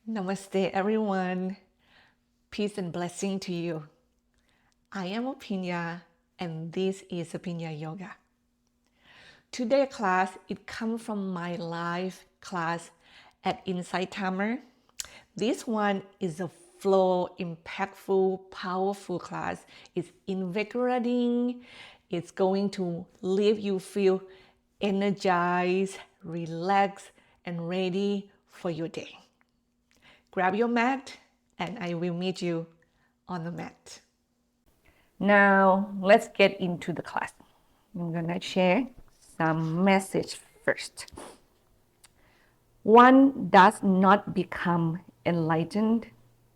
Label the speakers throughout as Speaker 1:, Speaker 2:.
Speaker 1: Namaste, everyone. Peace and blessing to you. I am Aphinya, and this is Aphinya Yoga. Today's class, it comes from my live class at Insight Timer. This one is a flow, impactful, powerful class. It's invigorating. It's going to leave you feel energized, relaxed, and ready for your day. Grab your mat, and I will meet you on the mat. Now, let's get into the class. I'm going to share some message first. One does not become enlightened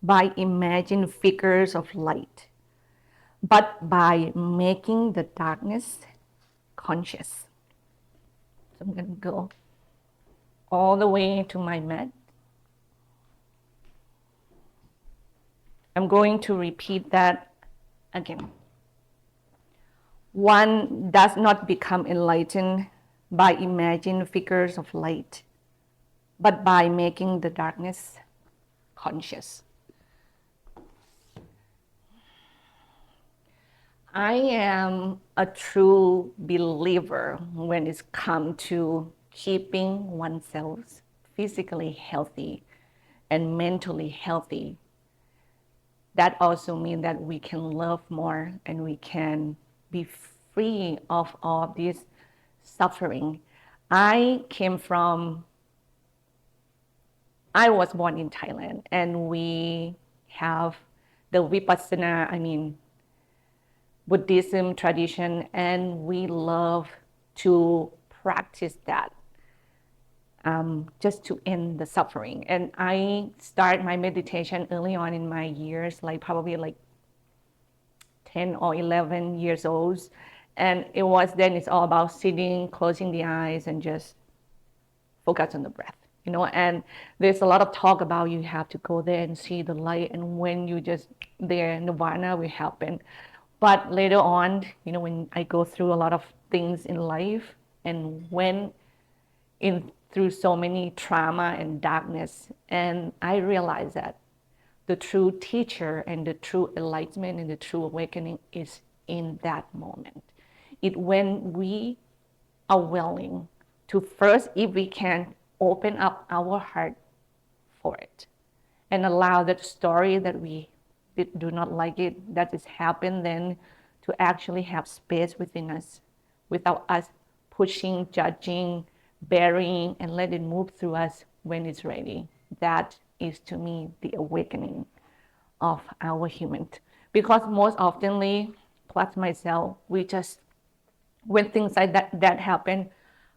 Speaker 1: by imagined figures of light, but by making the darkness conscious. So I'm going to go all the way to my mat. I'm going to repeat that again. One does not become enlightened by imagined figures of light, but by making the darkness conscious. I am a true believer when it's come to keeping oneself physically healthy and mentally healthy. That also means that we can love more and we can be free of all this suffering. I was born in Thailand, and we have the Vipassana, Buddhism tradition, and we love to practice that just to end the suffering. And I start my meditation early on in my years, probably 10 or 11 years old. And it's all about sitting, closing the eyes, and just focus on the breath. And there's a lot of talk about you have to go there and see the light, and when you just there, nirvana will happen. But later on, when I go through a lot of things in life, and when through so many trauma and darkness, and I realize that the true teacher and the true enlightenment and the true awakening is in that moment. It when we are willing to first, if we can, open up our heart for it and allow that story that we do not like it, that has happened, then to actually have space within us without us pushing, judging, burying, and let it move through us when it's ready. That is, to me, the awakening of our human. Because most oftenly, plus myself, we just, when things like that happen,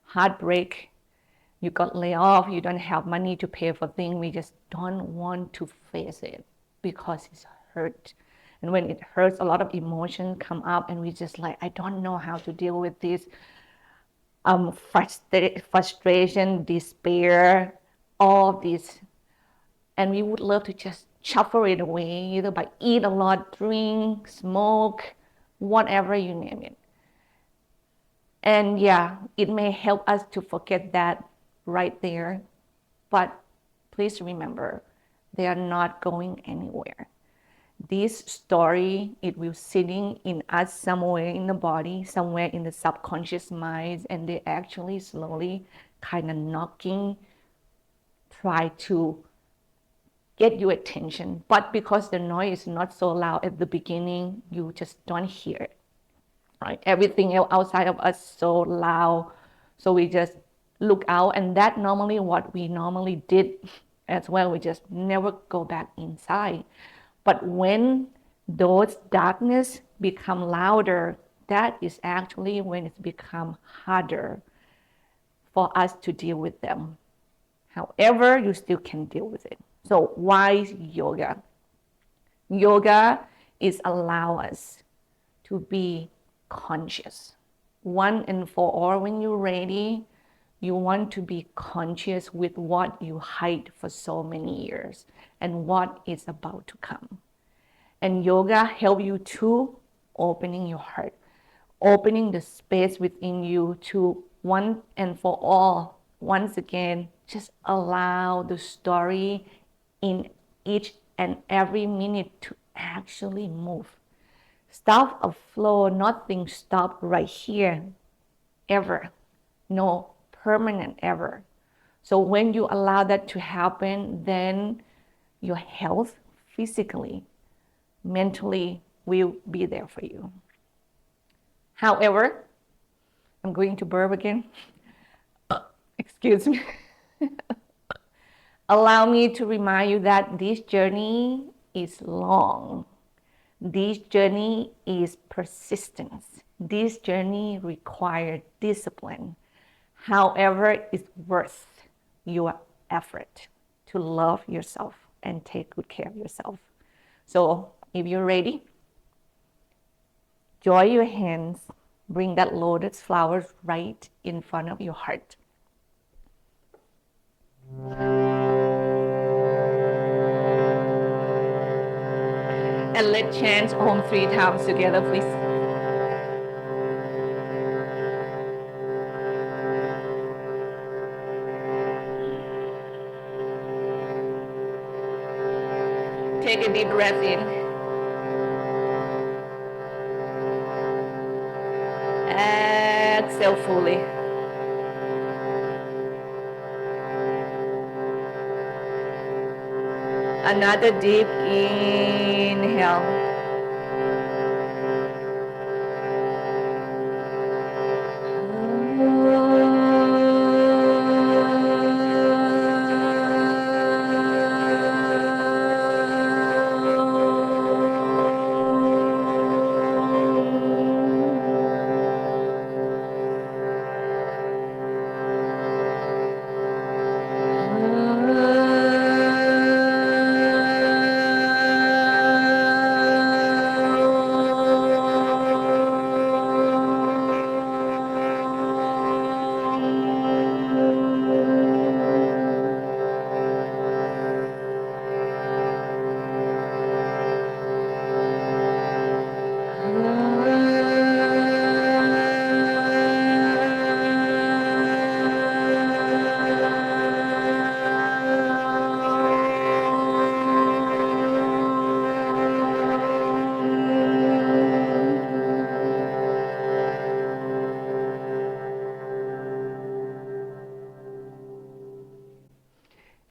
Speaker 1: heartbreak, you got laid off, you don't have money to pay for things, we just don't want to face it because it's hurt. And when it hurts, a lot of emotion come up, and we just I don't know how to deal with this frustration, despair, all this. And we would love to just shuffle it away, either by eat a lot, drink, smoke, whatever, you name it. And yeah, it may help us to forget that right there, but please remember, they are not going anywhere. This story, it will sitting in us somewhere in the body, somewhere in the subconscious mind, and they actually slowly kind of knocking, try to get your attention. But because the noise is not so loud at the beginning, you just don't hear it, right? Everything else outside of us so loud, so we just look out, and that normally what we normally did as well. We just never go back inside. But when those darkness become louder, that is actually when it's become harder for us to deal with them. However, you still can deal with it. So why yoga? Yoga is allow us to be conscious. One and for all, when you're ready, you want to be conscious with what you hide for so many years and what is about to come. And yoga help you to opening your heart, opening the space within you to one and for all, once again, just allow the story in each and every minute to actually move. Stop a flow, nothing stop right here, ever. No, permanent ever. So when you allow that to happen, then your health physically, mentally will be there for you. However, I'm going to burp again. Excuse me. Allow me to remind you that this journey is long. This journey is persistence. This journey requires discipline. However, it's worth your effort to love yourself and take good care of yourself. So if you're ready, join your hands, bring that lotus flowers right in front of your heart. And let's chant Om 3 times together, please. Take a deep breath in. Exhale fully. Another deep inhale.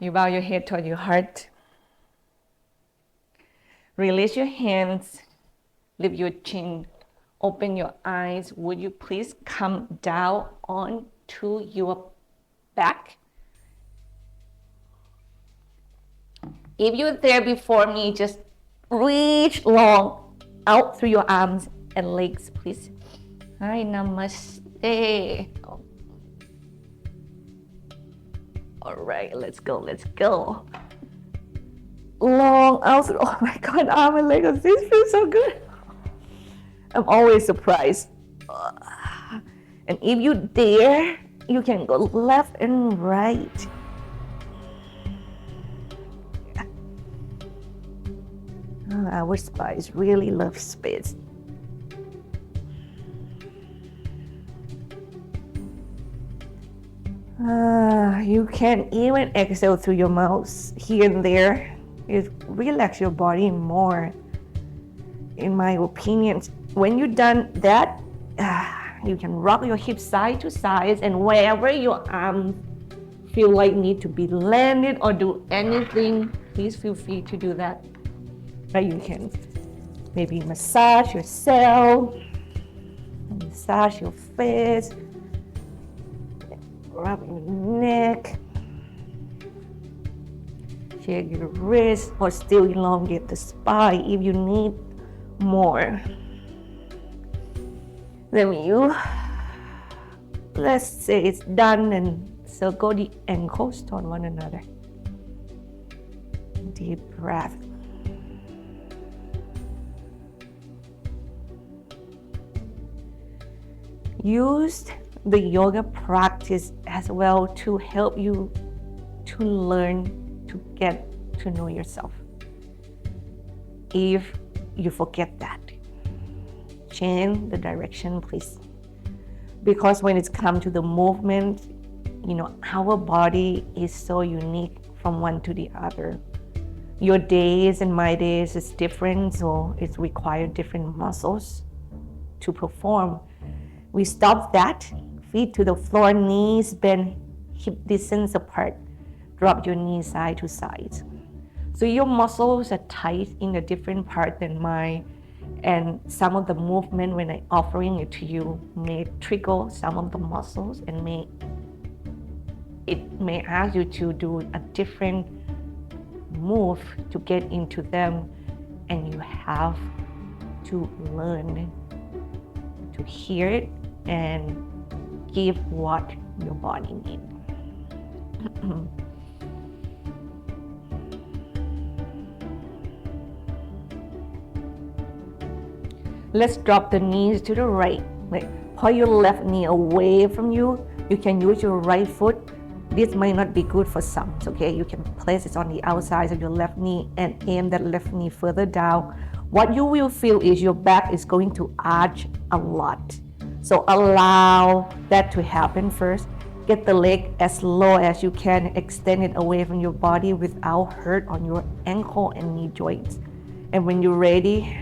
Speaker 1: You bow your head toward your heart. Release your hands. Lift your chin. Open your eyes. Would you please come down onto your back? If you're there before me, just reach long out through your arms and legs, please. Hi, Namaste. All right, let's go. Long out through, oh my God, arm and legs, this feels so good. I'm always surprised. And if you dare, you can go left and right. Our spines really love space. You can even exhale through your mouth here and there. It relax your body more. In my opinion, when you're done that, you can rock your hips side to side, and wherever your arms feel like need to be landed or do anything, please feel free to do that. Right? You can maybe massage yourself, massage your face, rub your neck, shake your wrist, or still elongate the spine if you need more. Then let's say it's done, and circle the ankles toward one another. Deep breath. Use the yoga practice as well to help you to learn to get to know yourself. If you forget that, change the direction, please. Because when it's come to the movement, our body is so unique from one to the other. Your days and my days is different, so it requires different muscles to perform. We stop that, feet to the floor, knees bend, hip distance apart. Drop your knees side to side. So your muscles are tight in a different part than mine, and some of the movement when I'm offering it to you may trigger some of the muscles and it may ask you to do a different move to get into them, and you have to learn to hear it and give what your body needs. Let's drop the knees to the right. Pull your left knee away from you. You can use your right foot. This might not be good for some, okay? You can place it on the outside of your left knee and aim that left knee further down. What you will feel is your back is going to arch a lot. So allow that to happen first. Get the leg as low as you can. Extend it away from your body without hurt on your ankle and knee joints. And when you're ready,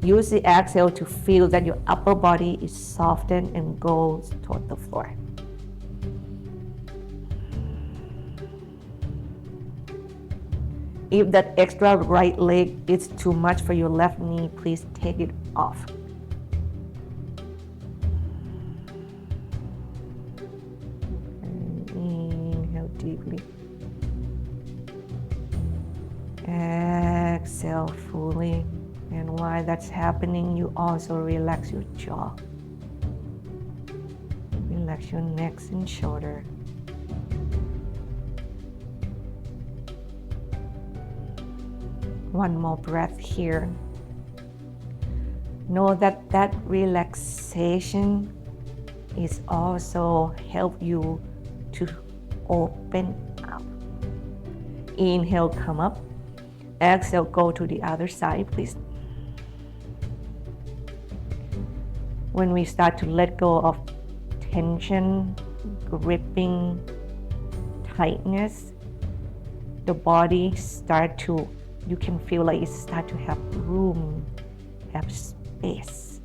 Speaker 1: use the exhale to feel that your upper body is softened and goes toward the floor. If that extra right leg is too much for your left knee, please take it off. And inhale deeply. Exhale fully. And while that's happening, you also relax your jaw. Relax your neck and shoulder. One more breath here. Know that that relaxation is also help you to open up. Inhale, come up. Exhale, go to the other side, please. When we start to let go of tension, gripping, tightness, the body start to, you can feel like it start to have room, have space.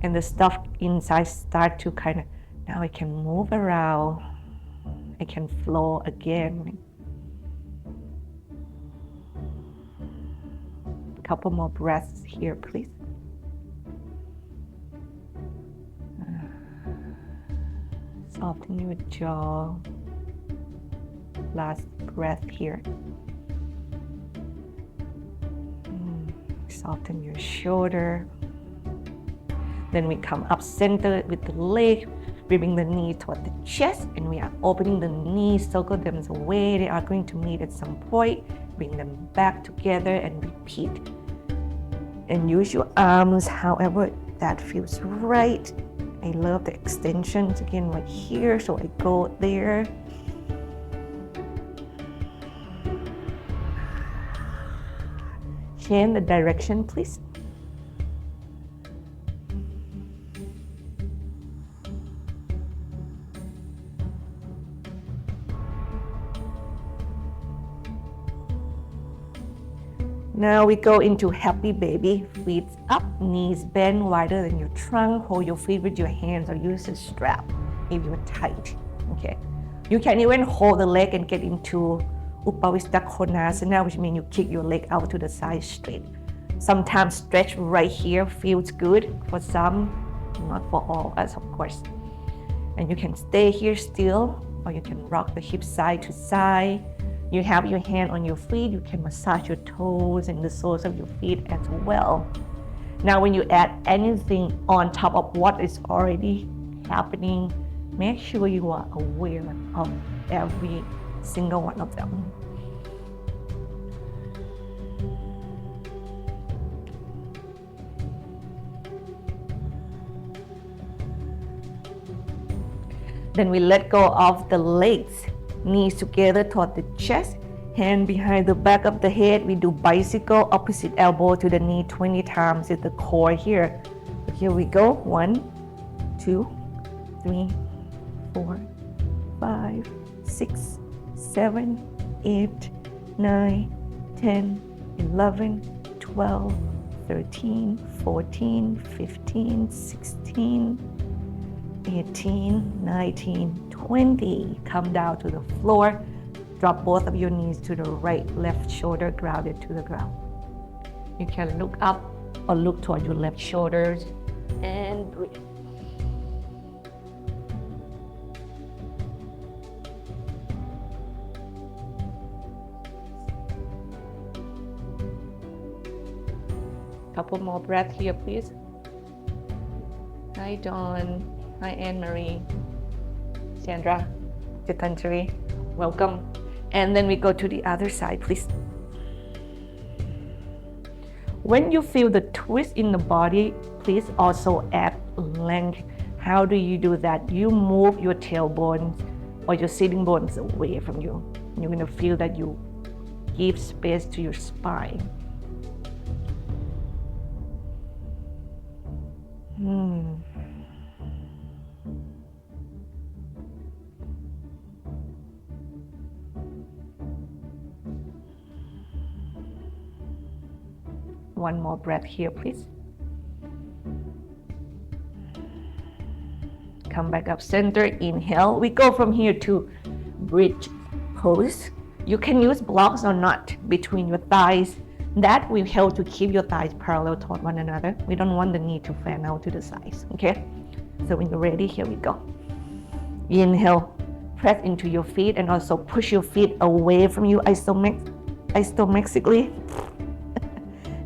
Speaker 1: And the stuff inside start to kind of, now I can move around, I can flow again. A couple more breaths here, please. Soften your jaw. Last breath here. Soften your shoulder. Then we come up center with the leg. We bring the knee toward the chest and we are opening the knees, circle them away. They are going to meet at some point. Bring them back together and repeat. And use your arms however that feels right. I love the extensions again right here, so I go there. Change the direction, please. Now we go into happy baby. Feet up, knees bend wider than your trunk. Hold your feet with your hands or use a strap if you're tight. Okay. You can even hold the leg and get into Upavistha Konasana, which means you kick your leg out to the side straight. Sometimes stretch right here feels good for some, not for all us, of course. And you can stay here still, or you can rock the hips side to side. You have your hand on your feet, you can massage your toes and the soles of your feet as well. Now when you add anything on top of what is already happening, make sure you are aware of every single one of them. Then we let go of the legs. Knees together toward the chest, hand behind the back of the head. We do bicycle, opposite elbow to the knee 20 times at the core here. Here we go. 1, 2, 3, 4, 5, 6, 7, 8, 9, 10, 11, 12, 13, 14, 15, 16, 18, 19, 20. Come down to the floor. Drop both of your knees to the right, left shoulder grounded to the ground. You can look up or look toward your left shoulders and breathe. Couple more breaths here, please. Hi, Dawn. Hi, Anne-Marie. Sandra, Chitanjali, welcome. And then we go to the other side, please. When you feel the twist in the body, please also add length. How do you do that? You move your tailbones or your sitting bones away from you. You're going to feel that you give space to your spine. One more breath here, please. Come back up center, inhale. We go from here to bridge pose. You can use blocks or not between your thighs. That will help to keep your thighs parallel toward one another. We don't want the knee to fan out to the sides, okay? So when you're ready, here we go. Inhale, press into your feet and also push your feet away from you isomexically.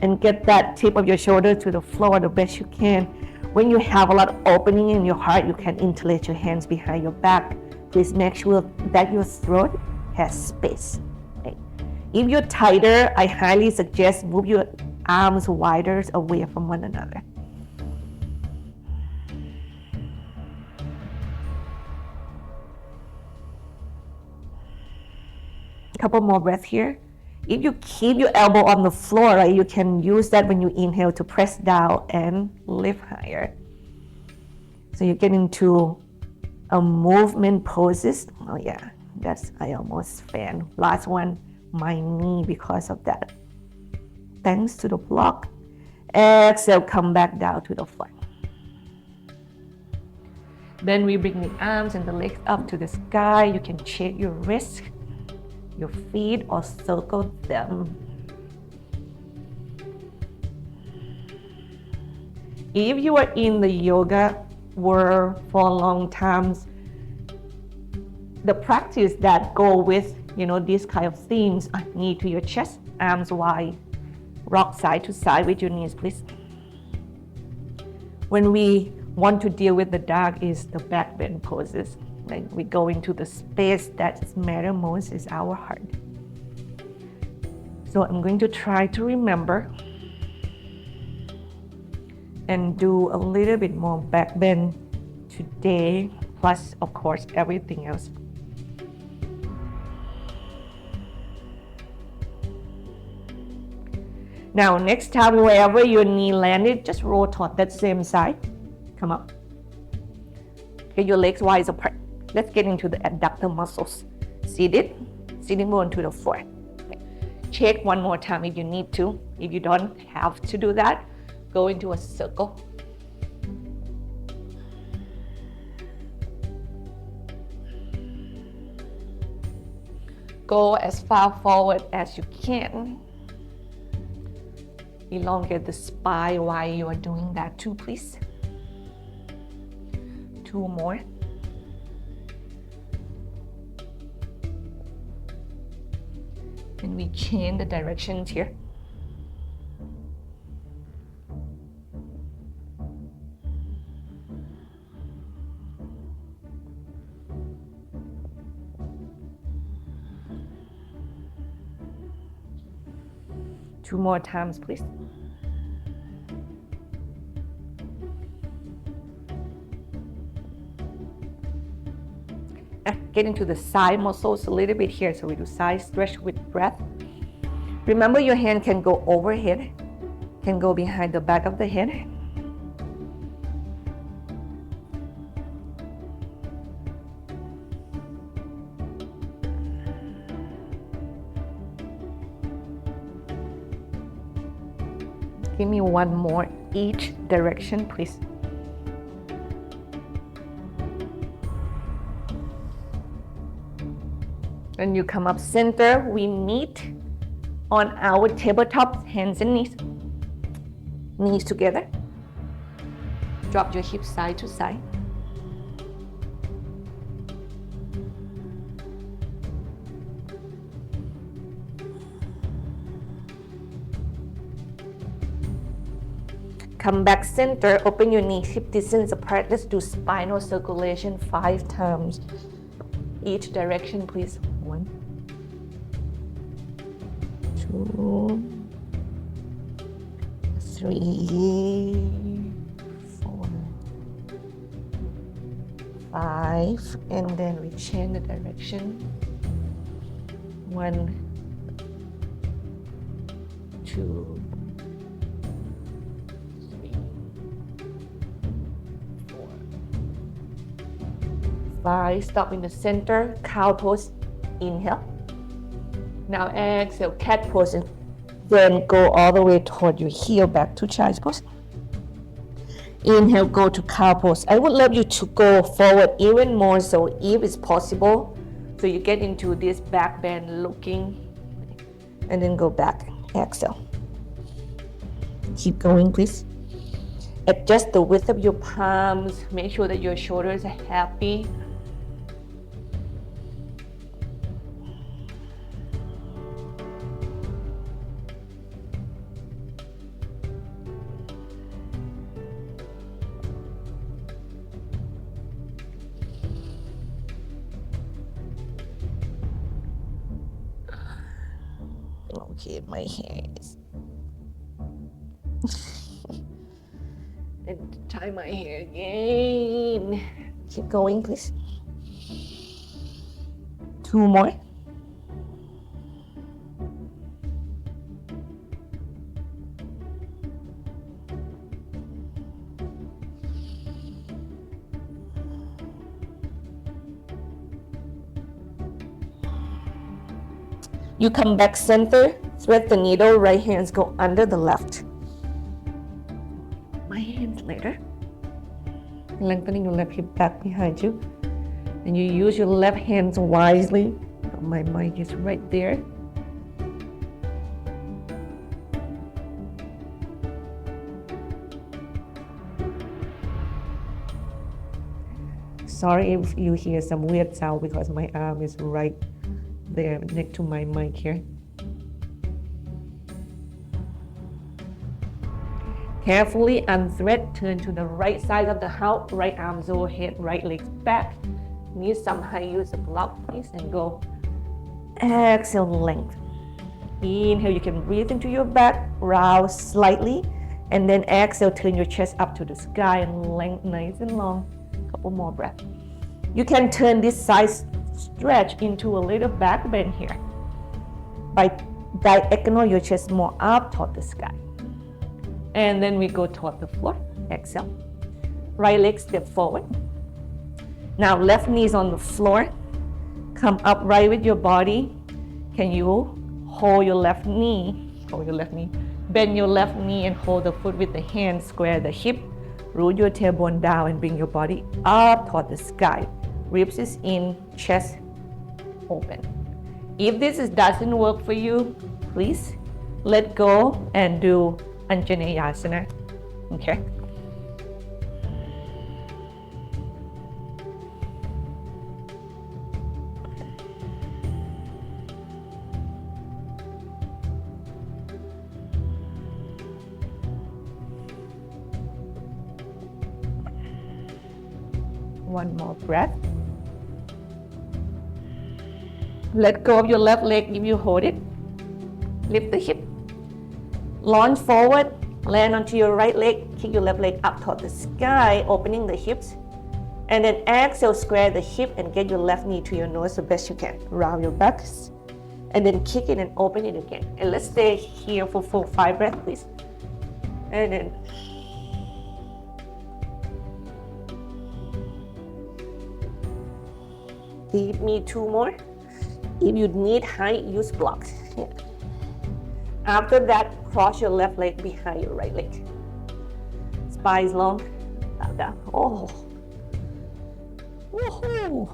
Speaker 1: And get that tip of your shoulder to the floor the best you can. When you have a lot of opening in your heart, you can interlace your hands behind your back. Please make sure that your throat has space. Okay. If you're tighter, I highly suggest move your arms wider away from one another. Couple more breaths here. If you keep your elbow on the floor, right, you can use that when you inhale to press down and lift higher. So you get into a movement poses. Oh yeah, I almost fan. Last one, my knee because of that. Thanks to the block. Exhale, come back down to the floor. Then we bring the arms and the legs up to the sky. You can shake your wrists, your feet, or circle them. If you are in the yoga world for a long time, the practice that go with these kind of themes are knee to your chest, arms wide, rock side to side with your knees, please. When we want to deal with the dark is the back bend poses. Like we go into the space that matters most is our heart. So I'm going to try to remember and do a little bit more back bend today, plus of course everything else. Now next time, wherever your knee landed, just roll toward that same side. Come up. Get your legs wide apart. Let's get into the adductor muscles. Seated, sitting bone to the floor. Check one more time if you need to. If you don't have to do that, go into a circle. Go as far forward as you can. Elongate the spine while you are doing that too, please. 2 more. And we change the directions here. Two more times, please. Get into the side muscles a little bit here. So we do side stretch with breath. Remember, your hand can go overhead, can go behind the back of the head. me one more each direction, please. When you come up center, we meet on our tabletop, hands and knees. Knees together. Drop your hips side to side. Come back center, open your knees hip distance apart. Let's do spinal circulation 5 times. Each direction, please. 1, 2, 3, 4, 5, and then we change the direction. 1, 2, 3, 4, 5. Stop in the center. Cow pose. Inhale. Now exhale, cat pose. Then go all the way toward your heel back to child's pose. Inhale, go to cow pose. I would love you to go forward even more so if it's possible. So you get into this back bend looking and then go back. Exhale. Keep going, please. Adjust the width of your palms. Make sure that your shoulders are happy. Okay, my hair is and tie my hair again. Keep going, please. 2 more. You come back center, thread the needle, right hands go under the left. My hands later. Lengthening your left hip back behind you. And you use your left hands wisely. My mic is right there. Sorry if you hear some weird sound because my arm is right there next to my mic here. Carefully unthread, turn to the right side of the house, right arms overhead, right legs back. Need some high use of block, please, and go. Exhale, length. Inhale, you can breathe into your back, round slightly, and then exhale, turn your chest up to the sky and length nice and long. Couple more breaths. You can turn this side stretch into a little back bend here. By diagonal your chest more up toward the sky. And then we go toward the floor. Exhale. Right leg step forward. Now left knee is on the floor. Come upright with your body. Can you hold your left knee? Hold your left knee. Bend your left knee and hold the foot with the hand. Square the hip. Root your tailbone down and bring your body up toward the sky. Ribs is in, chest open. If this doesn't work for you, please let go and do Anjaneyasana. Okay? One more breath. Let go of your left leg if you hold it. Lift the hip. Launch forward. Land onto your right leg. Kick your left leg up toward the sky, opening the hips. And then exhale, square the hip and get your left knee to your nose the best you can. Round your backs. And then kick it and open it again. And let's stay here for full 5 breaths, please. And then give me 2 more. If you need height, use blocks. Yeah. After that, cross your left leg behind your right leg. Spine is long, bow down. Oh. Woohoo.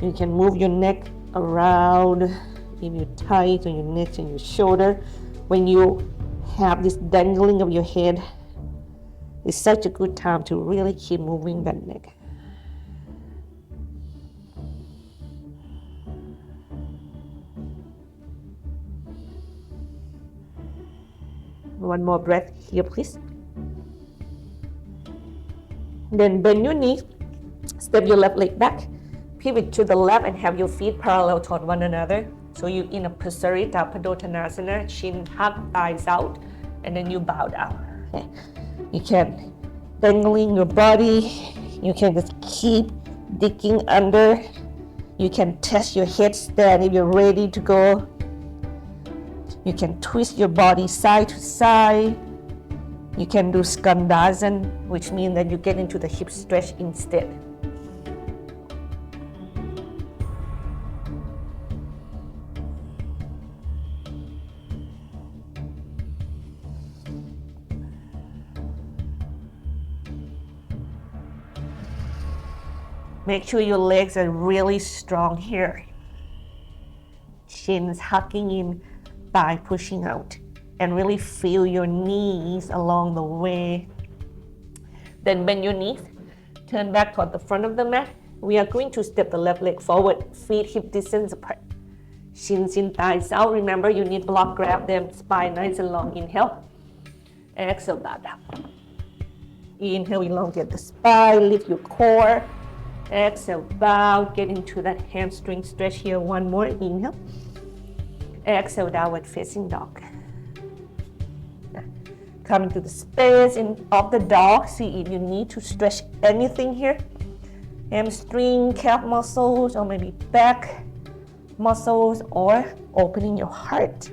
Speaker 1: You can move your neck around, if you're tight on your neck and your shoulder. When you have this dangling of your head, it's such a good time to really keep moving that neck. One more breath here, please. Then bend your knee, step your left leg back, pivot to the left and have your feet parallel toward one another. So you're in a Pasarita Padottanasana, chin up, thighs out, and then you bow down. Okay. You can dangling your body, you can just keep digging under. You can test your headstand if you're ready to go. You can twist your body side to side. You can do Skandasana, which means that you get into the hip stretch instead. Make sure your legs are really strong here. Chin's hugging in, thigh pushing out. And really feel your knees along the way. Then bend your knees, turn back toward the front of the mat. We are going to step the left leg forward, feet hip distance apart. Shins in, thighs out. Remember, you need block, grab them, spine nice and long. Inhale, exhale, bow down. Inhale, elongate the spine, lift your core. Exhale, bow, get into that hamstring stretch here. One more, inhale. Exhale, downward facing dog. Come into the space of the dog. See if you need to stretch anything here. Hamstring, calf muscles, or maybe back muscles, or opening your heart.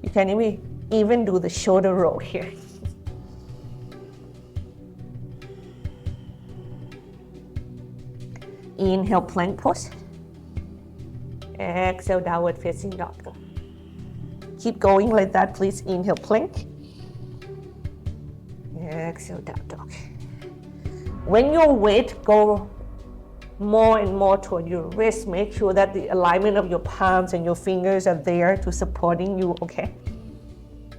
Speaker 1: You can even do the shoulder roll here. Inhale, plank pose. Exhale, downward facing dog. Keep going like that, please. Inhale, plank. Exhale, down dog. When your weight go more and more toward your wrist, make sure that the alignment of your palms and your fingers are there to supporting you, okay?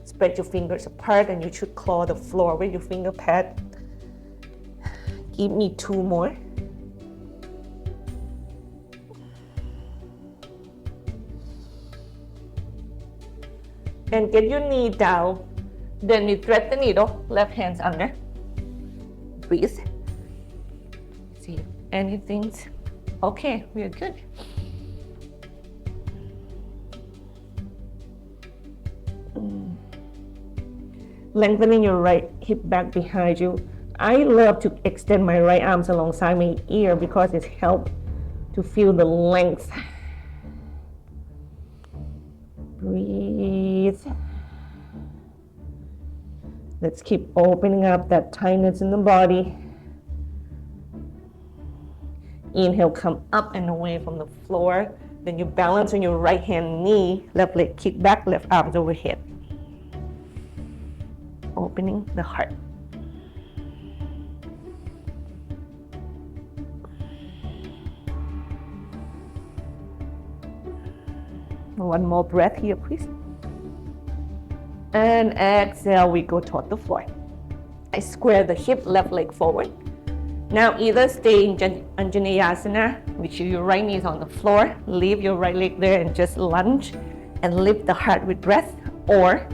Speaker 1: Spread your fingers apart and you should claw the floor with your finger pad. Give me 2 more. And get your knee down. Then you thread the needle, left hand's under. Breathe. See if anything's okay, we're good. Lengthening your right hip back behind you. I love to extend my right arms alongside my ear because it helps to feel the length. Breathe. Let's keep opening up that tightness in the body. Inhale, come up and away from the floor. Then you balance on your right hand knee, left leg kick back, left arms overhead. Opening the heart. One more breath here, please. And exhale, we go toward the floor. I square the hip, left leg forward. Now either stay in Anjaneyasana, which your right knee is on the floor, leave your right leg there and just lunge and lift the heart with breath, or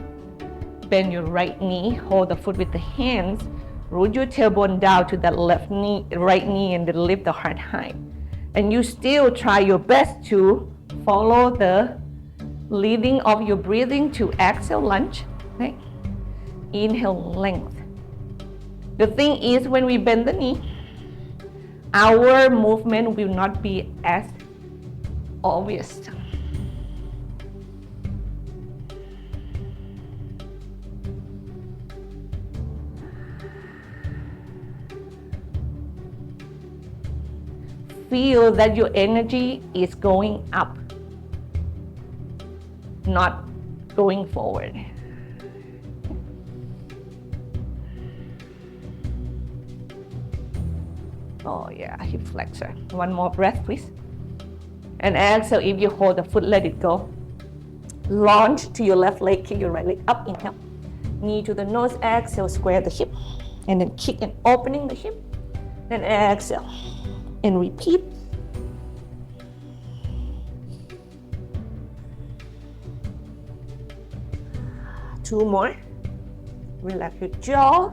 Speaker 1: bend your right knee, hold the foot with the hands, root your tailbone down to that right knee and then lift the heart high. And you still try your best to follow the leading of your breathing to exhale, lunge. Okay? Inhale, length. The thing is, when we bend the knee, our movement will not be as obvious. feel that your energy is going up, not going forward. Oh yeah, hip flexor. One more breath, please. And exhale. If you hold the foot, let it go. Launch to your left leg, kick your right leg up, inhale. Knee to the nose, exhale, square the hip. And then kick and opening the hip. Then exhale. And repeat. Two more. Relax your jaw.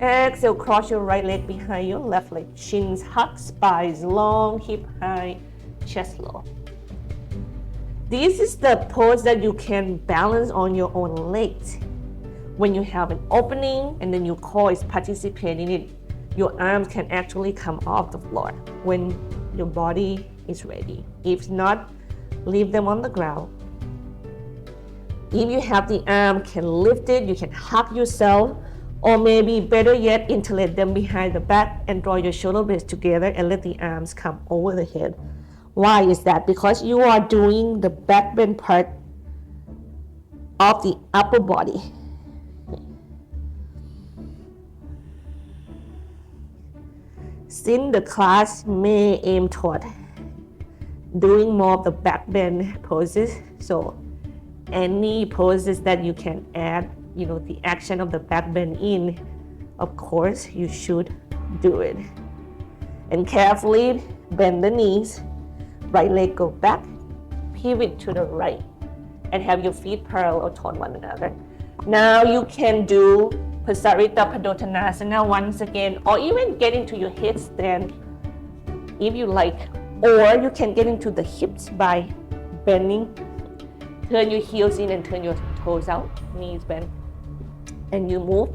Speaker 1: Exhale, cross your right leg behind your left leg. Shins hug, spines long, hip high, chest low. This is the pose that you can balance on your own legs. When you have an opening and then your core is participating in it, your arms can actually come off the floor when your body is ready. If not, leave them on the ground. If you have the arm, can lift it, you can hug yourself, or maybe better yet, interlace them behind the back and draw your shoulder blades together and let the arms come over the head. Why is that? Because you are doing the back bend part of the upper body. Since the class may aim toward doing more of the back bend poses, so any poses that you can add, the action of the back bend in, of course, you should do it. And carefully bend the knees, right leg go back, pivot to the right, and have your feet parallel toward one another. Now you can do Pasarita Padottanasana once again, or even get into your headstand if you like, or you can get into the hips by bending. Turn your heels in and turn your toes out, knees bend. And you move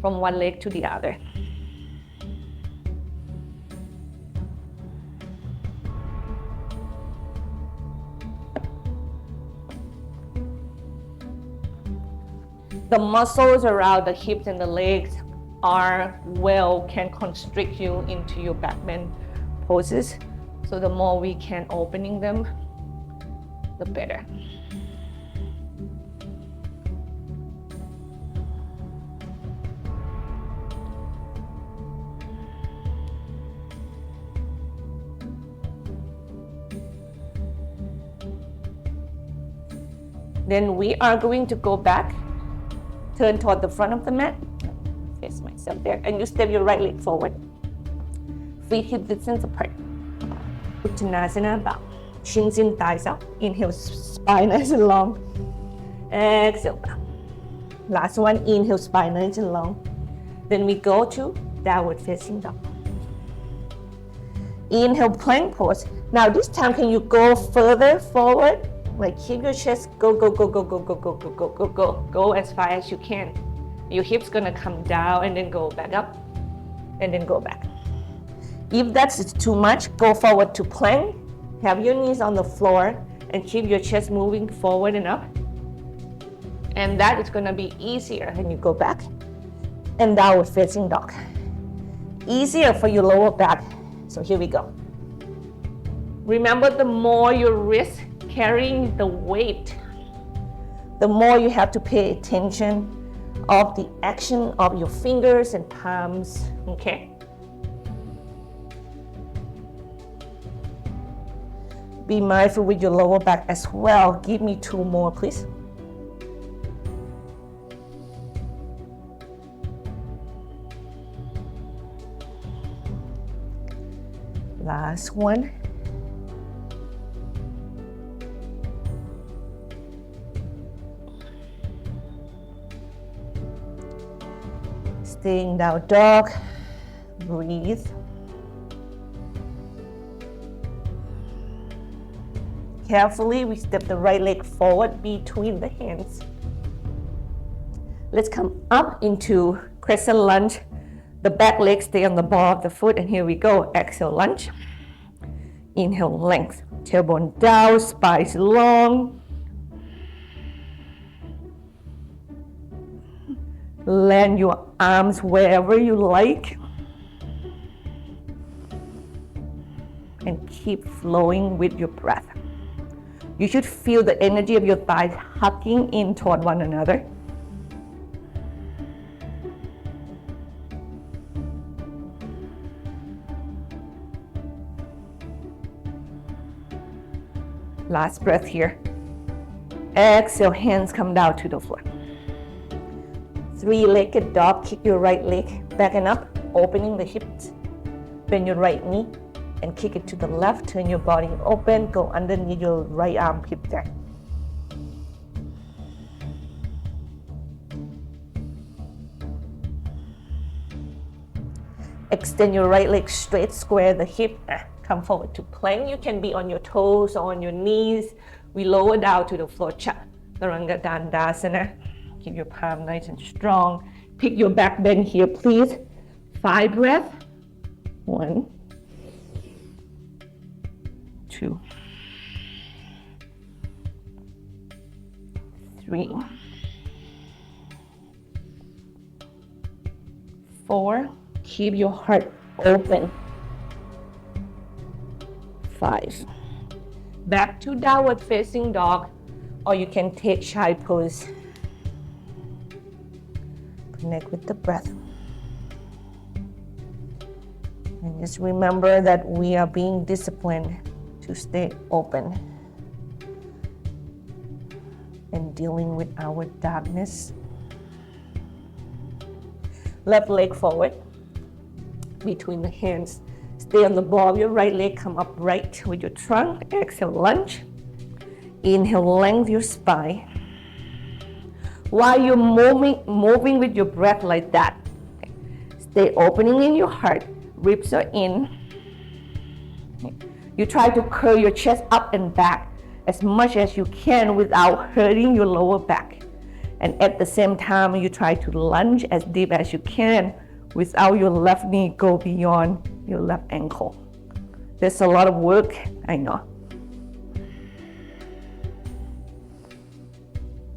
Speaker 1: from one leg to the other. The muscles around the hips and the legs can constrict you into your back bend poses. So the more we can opening them, the better. Then we are going to go back, turn toward the front of the mat, face myself there, and you step your right leg forward. Feet hip distance apart. Uttanasana, bow. Shins in, thighs out. Inhale, spine nice and long. Exhale, bow. Last one, inhale, spine nice and long. Then we go to downward facing dog. Inhale, plank pose. Now this time, can you go further forward? Like keep your chest go as far as you can. Your hips gonna come down and then go back up and then go back. If that's too much, go forward to plank. Have your knees on the floor and keep your chest moving forward and up. And that is gonna be easier when you go back and downward facing dog. Easier for your lower back. So here we go. Remember, the more your wrist carrying the weight, the more you have to pay attention of the action of your fingers and palms, okay? Be mindful with your lower back as well. Give me two more, please. Last one. Staying down dog, breathe. Carefully, we step the right leg forward between the hands. Let's come up into crescent lunge. The back leg stay on the ball of the foot, and here we go. Exhale, lunge. Inhale, length. Tailbone down, spine long. Land your arms wherever you like. and keep flowing with your breath. You should feel the energy of your thighs hugging in toward one another. Last breath here. Exhale, hands come down to the floor. Three-legged dog, kick your right leg back and up, opening the hips. Bend your right knee and kick it to the left. Turn your body open, go underneath your right armpit there. Extend your right leg straight, square the hip. Come forward to plank. You can be on your toes or on your knees. We lower down to the floor, Chaturanga Dandasana. Keep your palm nice and strong. Pick your back bend here, please. 5 breaths. 1, 2, 3, 4. Keep your heart open. 5. Back to downward facing dog, or you can take child pose. Connect with the breath. And just remember that we are being disciplined to stay open and dealing with our darkness. Left leg forward between the hands. Stay on the ball of your right leg, come upright with your trunk. Exhale, lunge. Inhale, lengthen your spine. While you're moving with your breath like that, stay opening in your heart. Ribs are in. You try to curl your chest up and back as much as you can without hurting your lower back. And at the same time, you try to lunge as deep as you can without your left knee go beyond your left ankle. There's a lot of work, I know.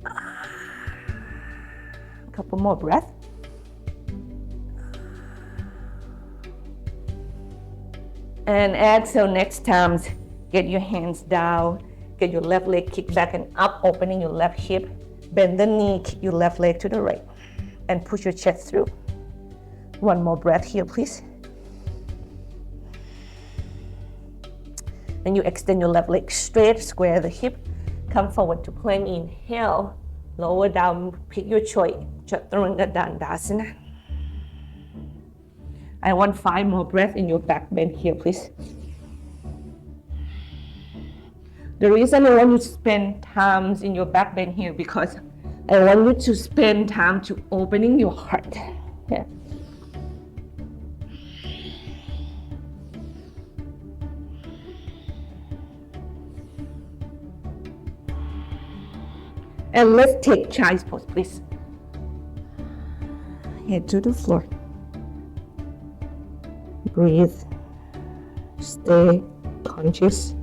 Speaker 1: A couple more breaths. And exhale, next time, get your hands down, get your left leg kicked back and up, opening your left hip, bend the knee, kick your left leg to the right, and push your chest through. One more breath here, please. And you extend your left leg straight, square the hip, come forward to plank, inhale, lower down, pick your choice, Chaturanga Dandasana. I want 5 more breaths in your back bend here, please. The reason I want you to spend time in your back bend here because I want you to spend time to opening your heart. Yeah. And let's take child's pose, please. Head to the floor. Breathe. Stay conscious.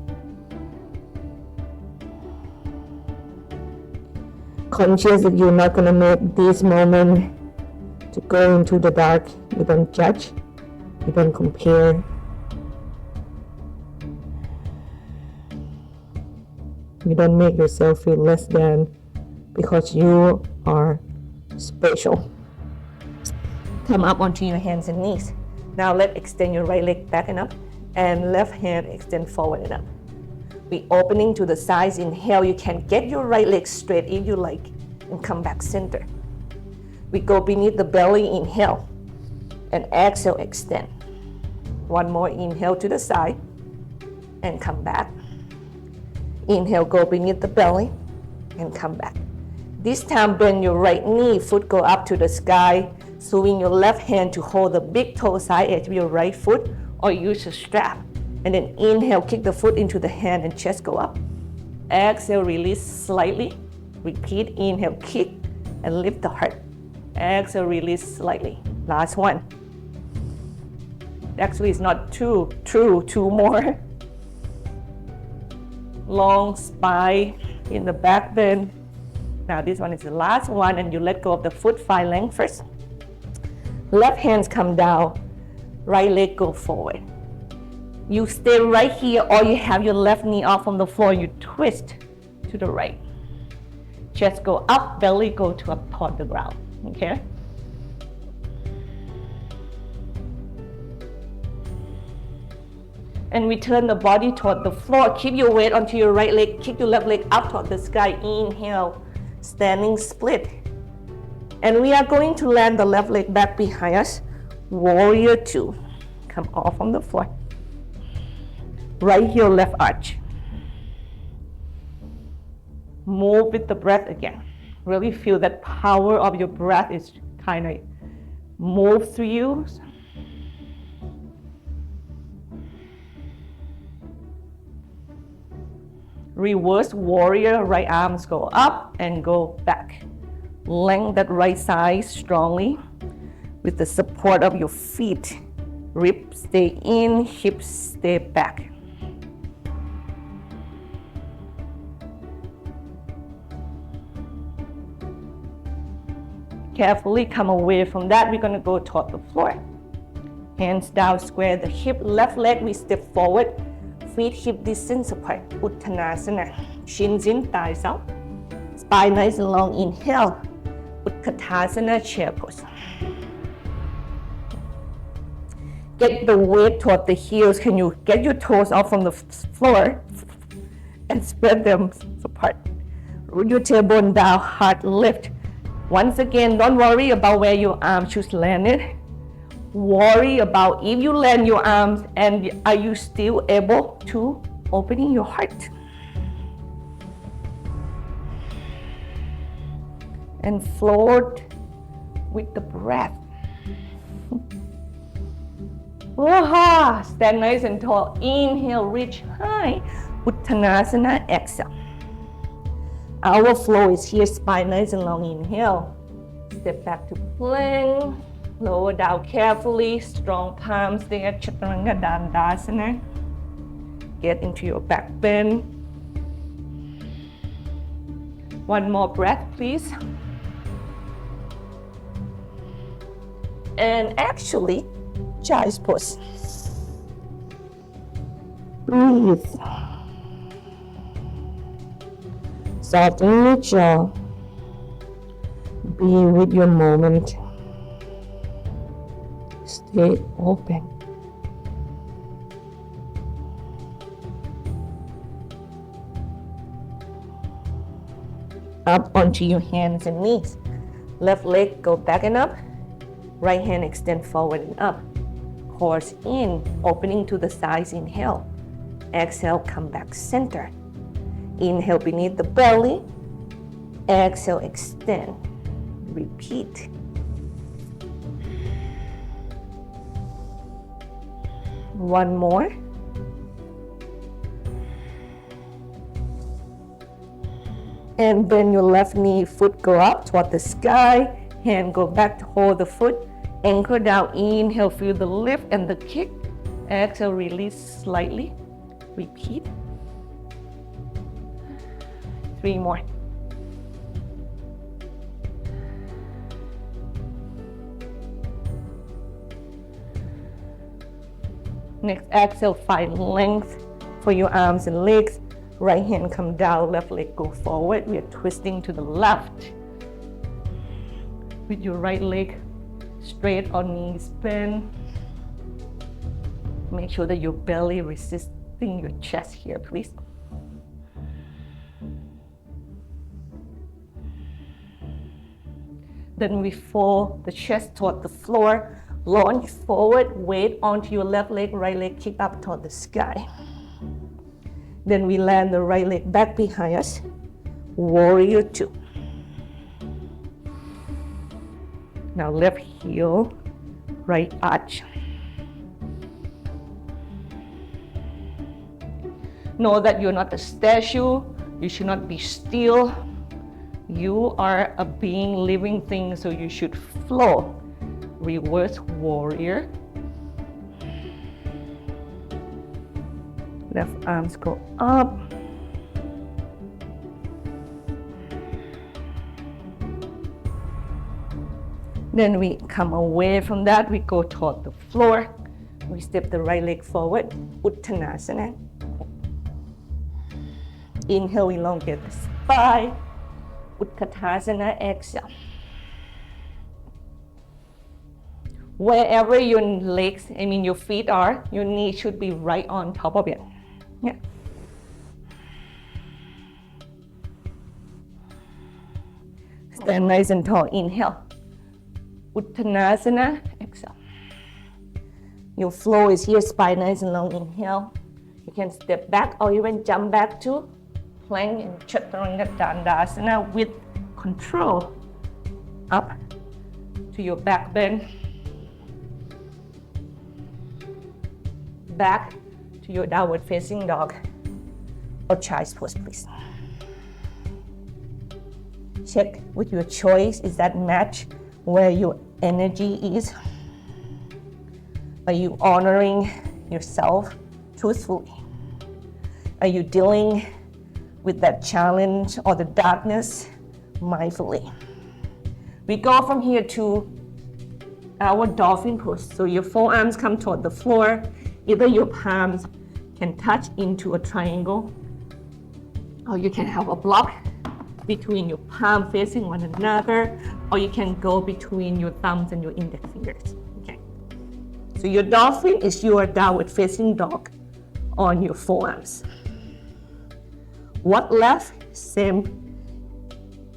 Speaker 1: Conscious that you're not going to make this moment to go into the dark. You don't judge. You don't compare. You don't make yourself feel less than because you are special. Come up onto your hands and knees. Now let's extend your right leg back and up, and left hand extend forward and up. Be opening to the sides. Inhale, you can get your right leg straight if you like, and come back center. We go beneath the belly, inhale, and exhale, extend. One more, inhale to the side, and come back. Inhale, go beneath the belly, and come back. This time, bend your right knee, foot go up to the sky, swing your left hand to hold the big toe side edge of your right foot, or use a strap. And then inhale, kick the foot into the hand and chest go up. Exhale, release slightly. Repeat, inhale, kick and lift the heart. Exhale, release slightly. Last one. Actually, it's not two more. Long spine in the back bend. Now this one is the last one, and you let go of the foot 5 length first. Left hands come down, right leg go forward. You stay right here, or you have your left knee off from the floor, you twist to the right. Chest go up, belly go to up toward the ground, okay? And we turn the body toward the floor. Keep your weight onto your right leg, kick your left leg up toward the sky. Inhale, standing split. And we are going to land the left leg back behind us. Warrior two. Come off from the floor. Right heel, left arch. Move with the breath again. Really feel that power of your breath is kind of move through you. Reverse warrior, right arms go up and go back. Lengthen that right side strongly with the support of your feet. Ribs stay in, hips stay back. Carefully come away from that. We're going to go toward the floor. Hands down, square the hip. Left leg, we step forward. Feet hip distance apart. Uttanasana. Shins in, thighs out. Spine nice and long. Inhale. Utkatasana, chair pose. Get the weight toward the heels. Can you get your toes off from the floor and spread them apart? Root your tailbone down, heart lift. Once again, don't worry about where your arms should land it. Worry about if you land your arms and are you still able to open your heart. And float with the breath. Stand nice and tall. Inhale, reach high. Uttanasana, exhale. Our flow is here, spine nice and long. Inhale. Step back to plank. Lower down carefully. Strong palms there. Chaturanga Dandasana. Get into your back bend. One more breath, please. And actually, child's pose. Breathe. Soften your jaw. Be with your moment. Stay open. Up onto your hands and knees. Left leg go back and up. Right hand extend forward and up. Course in, opening to the sides. Inhale. Exhale, come back center. Inhale beneath the belly. Exhale, extend. Repeat. One more. And bend your left knee, foot go up toward the sky. Hand go back to hold the foot. Anchor down. Inhale, feel the lift and the kick. Exhale, release slightly. Repeat. 3 more. Next exhale, find length for your arms and legs. Right hand come down, left leg go forward. We are twisting to the left. With your right leg straight on knees bend. Make sure that your belly resisting your chest here, please. Then we fold the chest toward the floor. Launch forward, weight onto your left leg, right leg kick up toward the sky. Then we land the right leg back behind us. Warrior two. Now left heel, right arch. Know that you're not a statue. You should not be still. You are a being, living thing, so you should flow. Reverse warrior. Left arms go up. Then we come away from that. We go toward the floor. We step the right leg forward, Uttanasana. Inhale, elongate the spine. Utkatasana, exhale. Wherever your legs, your feet are, your knee should be right on top of it. Yeah. Stand nice and tall. Inhale. Uttanasana, exhale. Your flow is here, spine nice and long. Inhale. You can step back or even jump back to plank and chaturanga dandasana with control. Up to your back bend. Back to your downward facing dog or child's pose, please. Check with your choice, is that match where your energy is? Are you honoring yourself truthfully? Are you dealing with that challenge or the darkness mindfully? We go from here to our dolphin pose. So your forearms come toward the floor. Either your palms can touch into a triangle, or you can have a block between your palm facing one another, or you can go between your thumbs and your index fingers. Okay. So your dolphin is your downward facing dog on your forearms. What left? Same.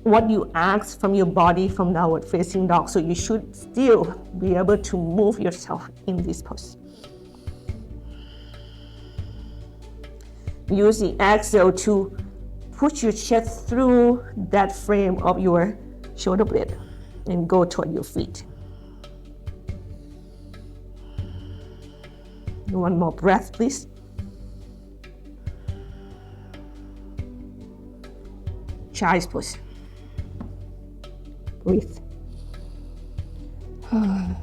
Speaker 1: What you ask from your body from downward facing dog. So you should still be able to move yourself in this pose. Use the exhale to push your chest through that frame of your shoulder blade and go toward your feet. One more breath, please. Child's pose. Breathe. I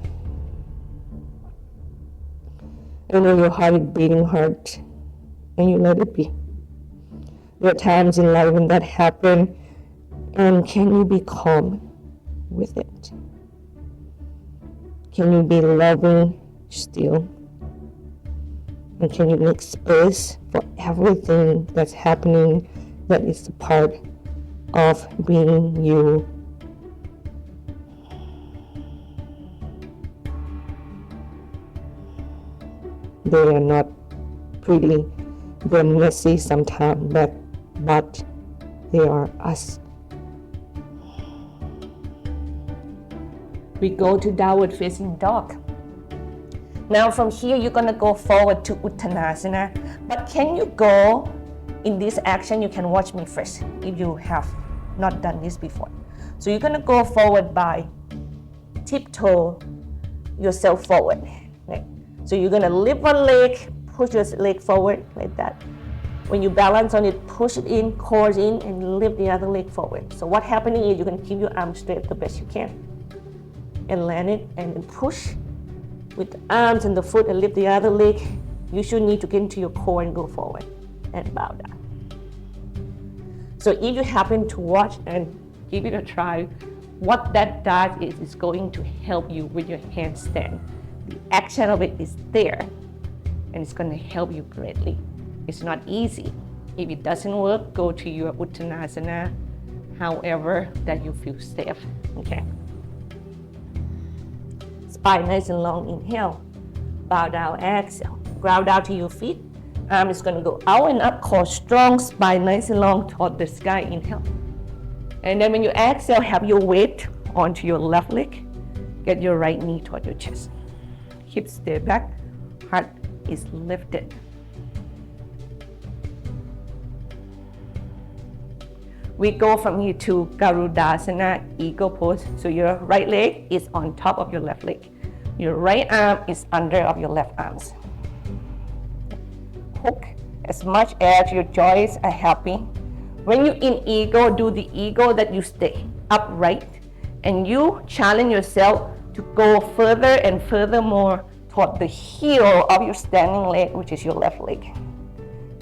Speaker 1: know your heart is beating hard, and you let it be. There are times in life when that happens, and can you be calm with it? Can you be loving still? And can you make space for everything that's happening that is a part of being you? They are not pretty, they're messy sometimes, but they are us. We go to downward facing dog. Now from here, you're gonna go forward to Uttanasana, but can you go in this action? You can watch me first if you have not done this before. So you're gonna go forward by tiptoe yourself forward. Right? So you're gonna lift one leg, push your leg forward like that. When you balance on it, push it in, core in, and lift the other leg forward. So what's happening is you're gonna keep your arms straight the best you can. And land it, and then push with the arms and the foot and lift the other leg. You should need to get into your core and go forward and bow down. So if you happen to watch and give it a try, what that does is it's going to help you with your handstand. The action of it is there, and it's going to help you greatly. It's not easy. If it doesn't work, go to your Uttanasana, however that you feel safe. Okay. Spine nice and long. Inhale. Bow down. Exhale. Ground down to your feet. Arm is going to go out and up. Core strong. Spine nice and long toward the sky. Inhale. And then when you exhale, have your weight onto your left leg. Get your right knee toward your chest. Hips stay back. Heart is lifted. We go from here to Garudasana, eagle pose. So your right leg is on top of your left leg. Your right arm is under of your left arms. Hook as much as your joints are happy. When you're in eagle, do the eagle that you stay upright, and you challenge yourself to go further and furthermore toward the heel of your standing leg, which is your left leg.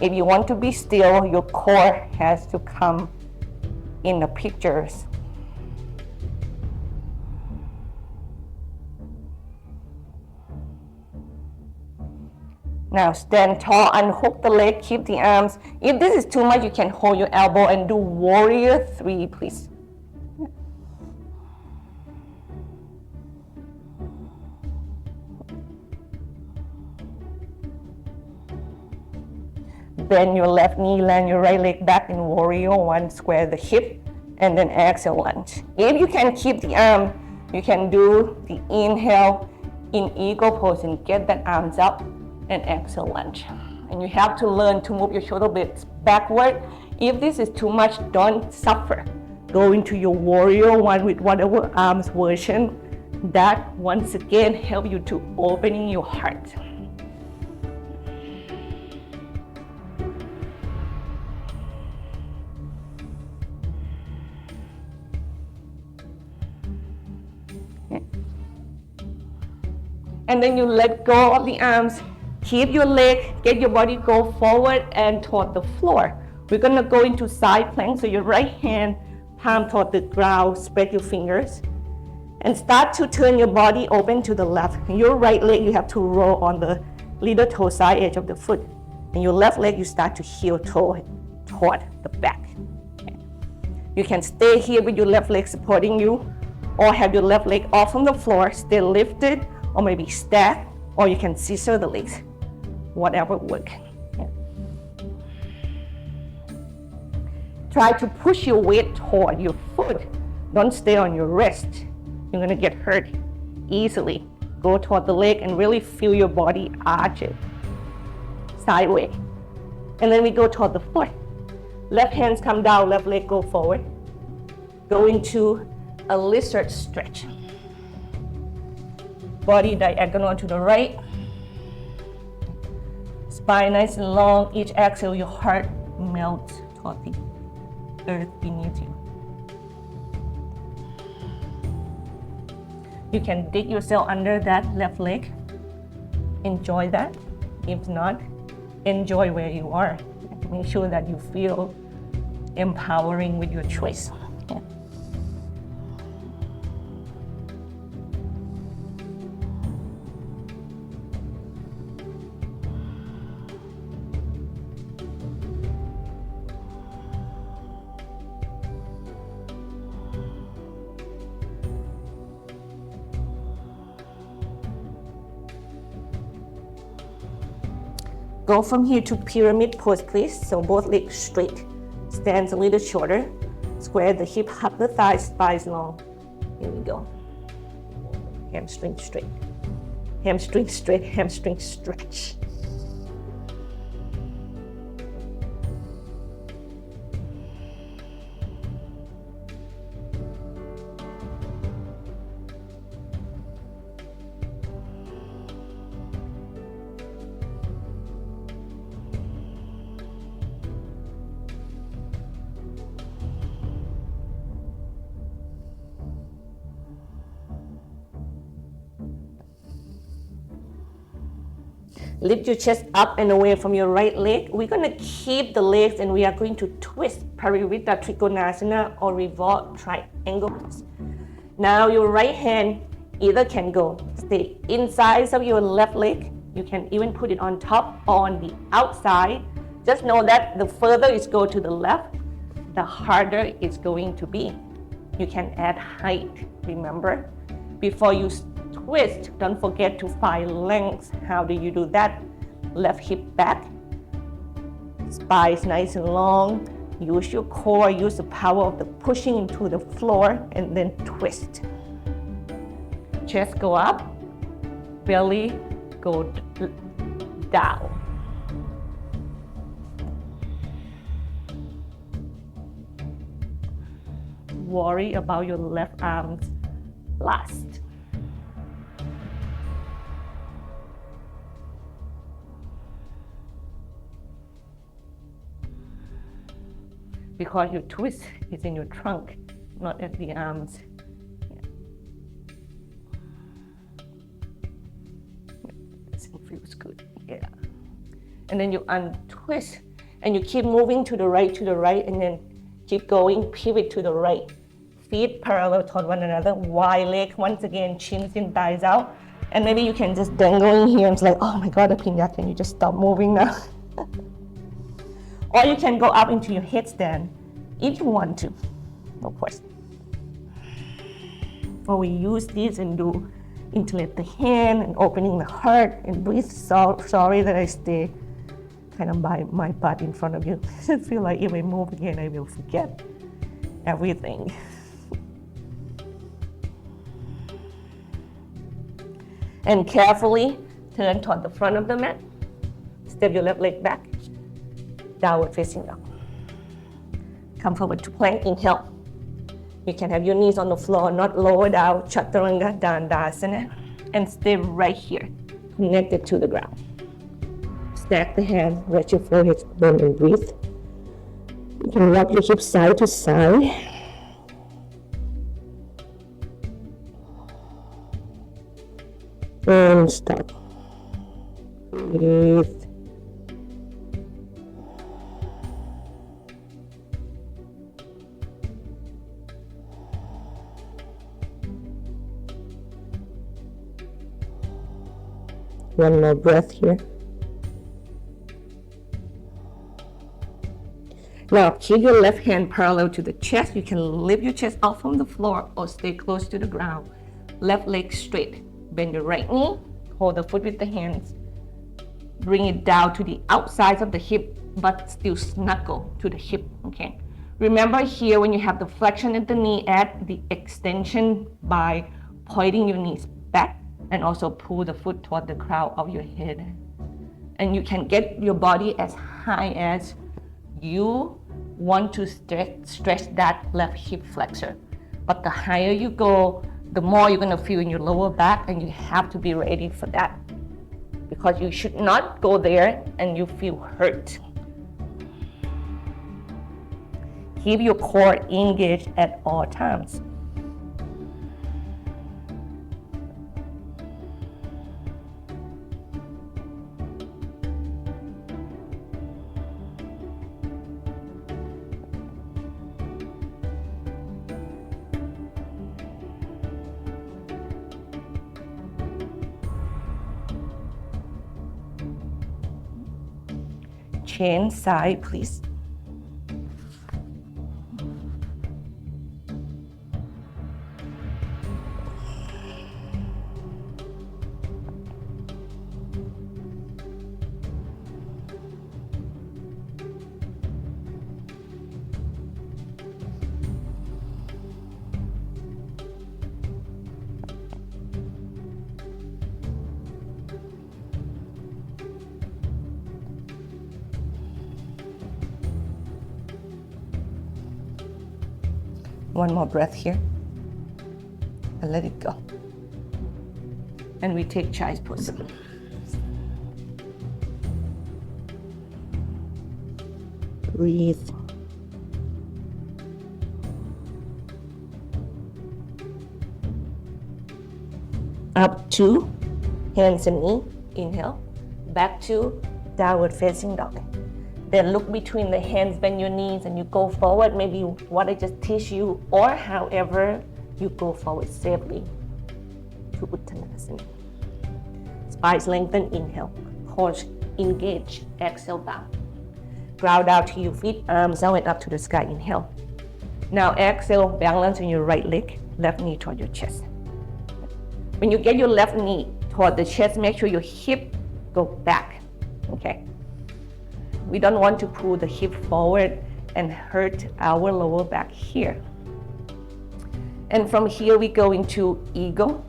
Speaker 1: If you want to be still, your core has to come in the pictures. Now stand tall, unhook the leg, keep the arms. If this is too much, you can hold your elbow and do warrior 3, please. Bend your left knee, land your right leg back in warrior 1, square the hip, and then exhale, lunge. If you can keep the arm, you can do the inhale in eagle pose and get that arms up and exhale, lunge. And you have to learn to move your shoulder blades backward. If this is too much, don't suffer. Go into your warrior 1 with whatever arms version. That once again help you to opening your heart. And then you let go of the arms, keep your leg, get your body go forward and toward the floor. We're gonna go into side plank, so your right hand, palm toward the ground, spread your fingers, and start to turn your body open to the left. Your right leg, you have to roll on the little toe side edge of the foot. And your left leg, you start to heel toe toward the back. Okay. You can stay here with your left leg supporting you, or have your left leg off from the floor, stay lifted, or maybe stack, or you can scissor the legs, whatever works. Yeah. Try to push your weight toward your foot. Don't stay on your wrist. You're gonna get hurt easily. Go toward the leg and really feel your body arch it sideways. And then we go toward the foot. Left hands come down, left leg go forward. Go into a lizard stretch. Body diagonal to the right. Spine nice and long. Each exhale, your heart melts toward the earth beneath you. You can dig yourself under that left leg. Enjoy that. If not, enjoy where you are. Make sure that you feel empowering with your choice. Yeah. Go from here to pyramid pose, please. So both legs straight. Stands a little shorter. Square the hip, hug the thighs, thighs long. Here we go. Hamstring straight. Hamstring straight, hamstring stretch. Lift your chest up and away from your right leg. We're going to keep the legs and we are going to twist Parivritta Trikonasana or revolve triangle pose. Now your right hand either can go stay inside of your left leg. You can even put it on top or on the outside. Just know that the further it goes to the left, the harder it's going to be. You can add height, remember? Before you twist, don't forget to find length. How do you do that? Left hip back, spine is nice and long. Use your core, use the power of the pushing into the floor and then twist. Chest go up, belly go down. Worry about your left arms last. Because your twist is in your trunk, not at the arms. This feels good, yeah. And then you untwist, and you keep moving to the right, and then keep going, pivot to the right. Feet parallel toward one another, wide leg, once again, chins in, thighs out. And maybe you can just dangle in here and it's like, oh my God, Aphinya, can you just stop moving now? Or you can go up into your headstand if you want to, of course. Or we use this and do interlaced the hand and opening the heart and breathe. Sorry that I stay kind of by my butt in front of you. I feel like if I move again, I will forget everything. And carefully turn toward the front of the mat. Step your left leg back. Downward facing dog. Come forward to plank. Inhale. You can have your knees on the floor, not lower down. Chaturanga Dandasana. And stay right here, connected to the ground. Stack the hands, rest your forehead bone and breathe. You can rock your hips side to side. And stop. Breathe. One more breath here. Now keep your left hand parallel to the chest. You can lift your chest out from the floor or stay close to the ground. Left leg straight. Bend your right knee. Hold the foot with the hands. Bring it down to the outside of the hip, but still snuggle to the hip, okay? Remember here when you have the flexion at the knee, add the extension by pointing your knees back and also pull the foot toward the crown of your head. And you can get your body as high as you want to stretch that left hip flexor. But the higher you go, the more you're going to feel in your lower back, and you have to be ready for that. Because you should not go there and you feel hurt. Keep your core engaged at all times. Change side, please. One more breath here and let it go. And we take child's pose. Breathe. Up to hands and knee, inhale. Back to downward facing dog. Then look between the hands, bend your knees, and you go forward. Maybe what I just teach you, or however you go forward safely to Uttanasana. Spine lengthen, inhale. Core engage, exhale down. Ground down to your feet, arms out and up to the sky, inhale. Now exhale, balance on your right leg, left knee toward your chest. When you get your left knee toward the chest, make sure your hip go back, okay? We don't want to pull the hip forward and hurt our lower back here. And from here we go into eagle,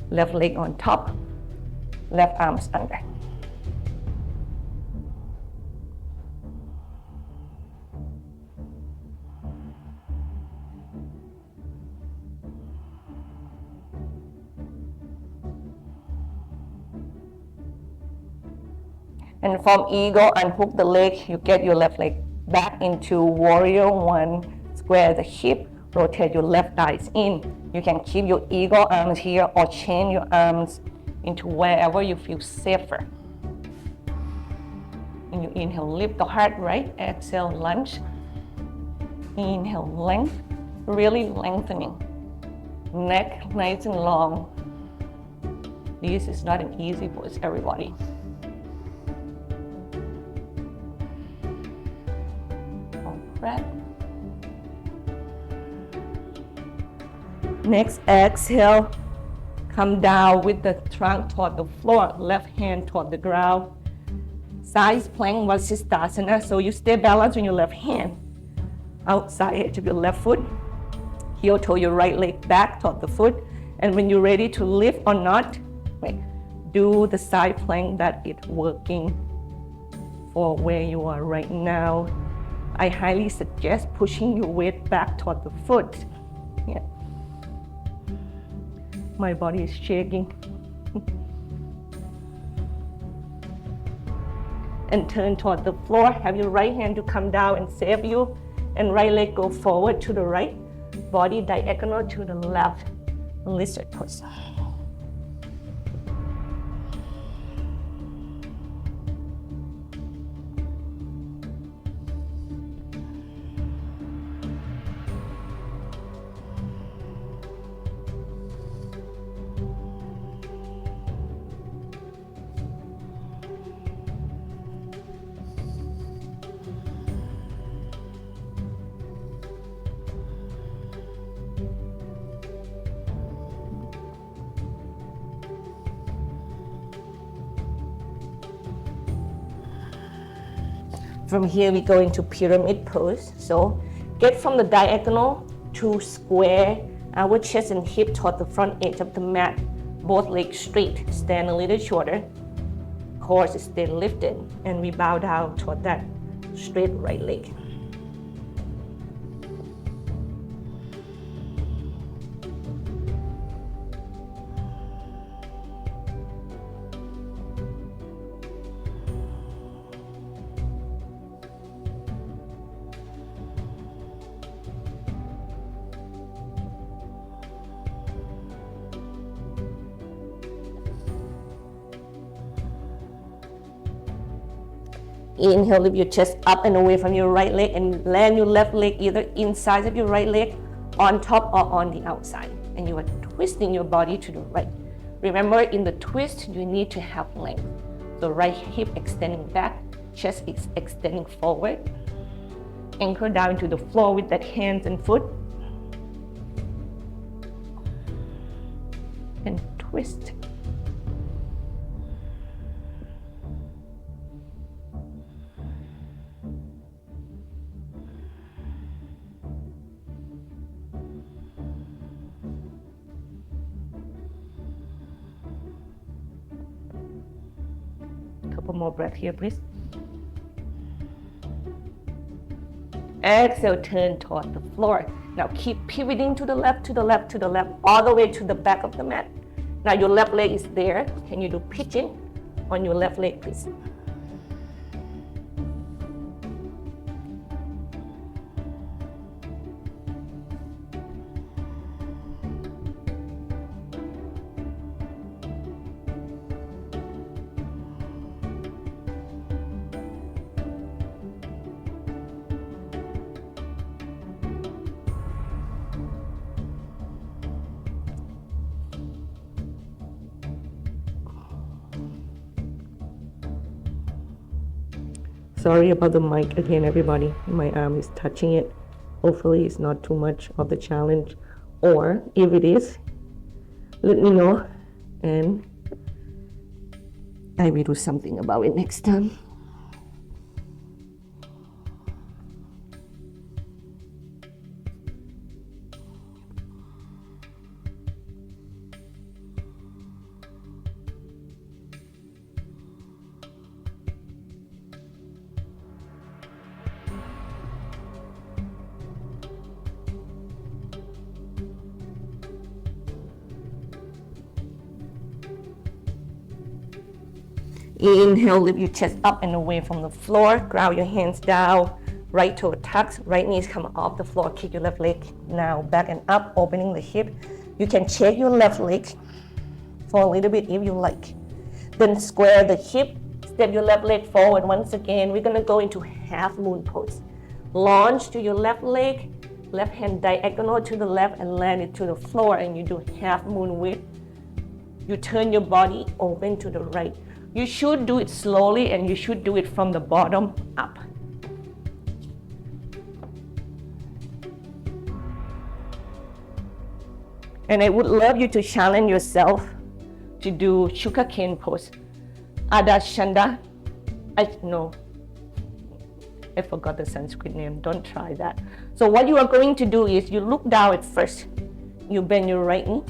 Speaker 1: left leg on top, left arms under. And from eagle, unhook the leg, you get your left leg back into warrior one, square the hip, rotate your left thighs in. You can keep your eagle arms here or chain your arms into wherever you feel safer. And you inhale, lift the heart, right? Exhale, lunge. Inhale, length, really lengthening. Neck nice and long. This is not an easy pose, everybody. Breath. Next, exhale. Come down with the trunk toward the floor, left hand toward the ground. Side plank Vasisthasana, so you stay balanced on your left hand. Outside edge of your left foot. Heel toe your right leg back toward the foot. And when you're ready to lift or not, do the side plank that it's working for where you are right now. I highly suggest pushing your weight back toward the foot. Yeah. My body is shaking. And turn toward the floor. Have your right hand to come down and save you. And right leg go forward to the right. Body diagonal to the left. Lizard pose. From here, we go into pyramid pose. So get from the diagonal to square our chest and hip toward the front edge of the mat. Both legs straight, stand a little shorter. Core is stay lifted, and we bow down toward that straight right leg. Inhale, lift your chest up and away from your right leg and land your left leg either inside of your right leg, on top or on the outside. And you are twisting your body to the right. Remember, in the twist, you need to have length. So right hip extending back, chest is extending forward. Anchor down into the floor with that hands and foot. And twist. Couple more breath here, please. Exhale, turn toward the floor. Now keep pivoting to the left, to the left, to the left, all the way to the back of the mat. Now your left leg is there. Can you do pigeon on your left leg, please? Sorry about the mic again, everybody. My arm is touching it. Hopefully it's not too much of the challenge. Or if it is, let me know and I will do something about it next time. Inhale, lift your chest up and away from the floor. Ground your hands down. Right toe tucks, right knees come off the floor. Kick your left leg now back and up, opening the hip. You can check your left leg for a little bit if you like. Then square the hip, step your left leg forward once again. We're gonna go into half moon pose. Launch to your left leg, left hand diagonal to the left and land it to the floor, and you do half moon with You turn your body open to the right. You should do it slowly and you should do it from the bottom up. And I would love you to challenge yourself to do sugarcane pose. Adashanda. I forgot the Sanskrit name. Don't try that. So what you are going to do is you look down at first. You bend your right knee.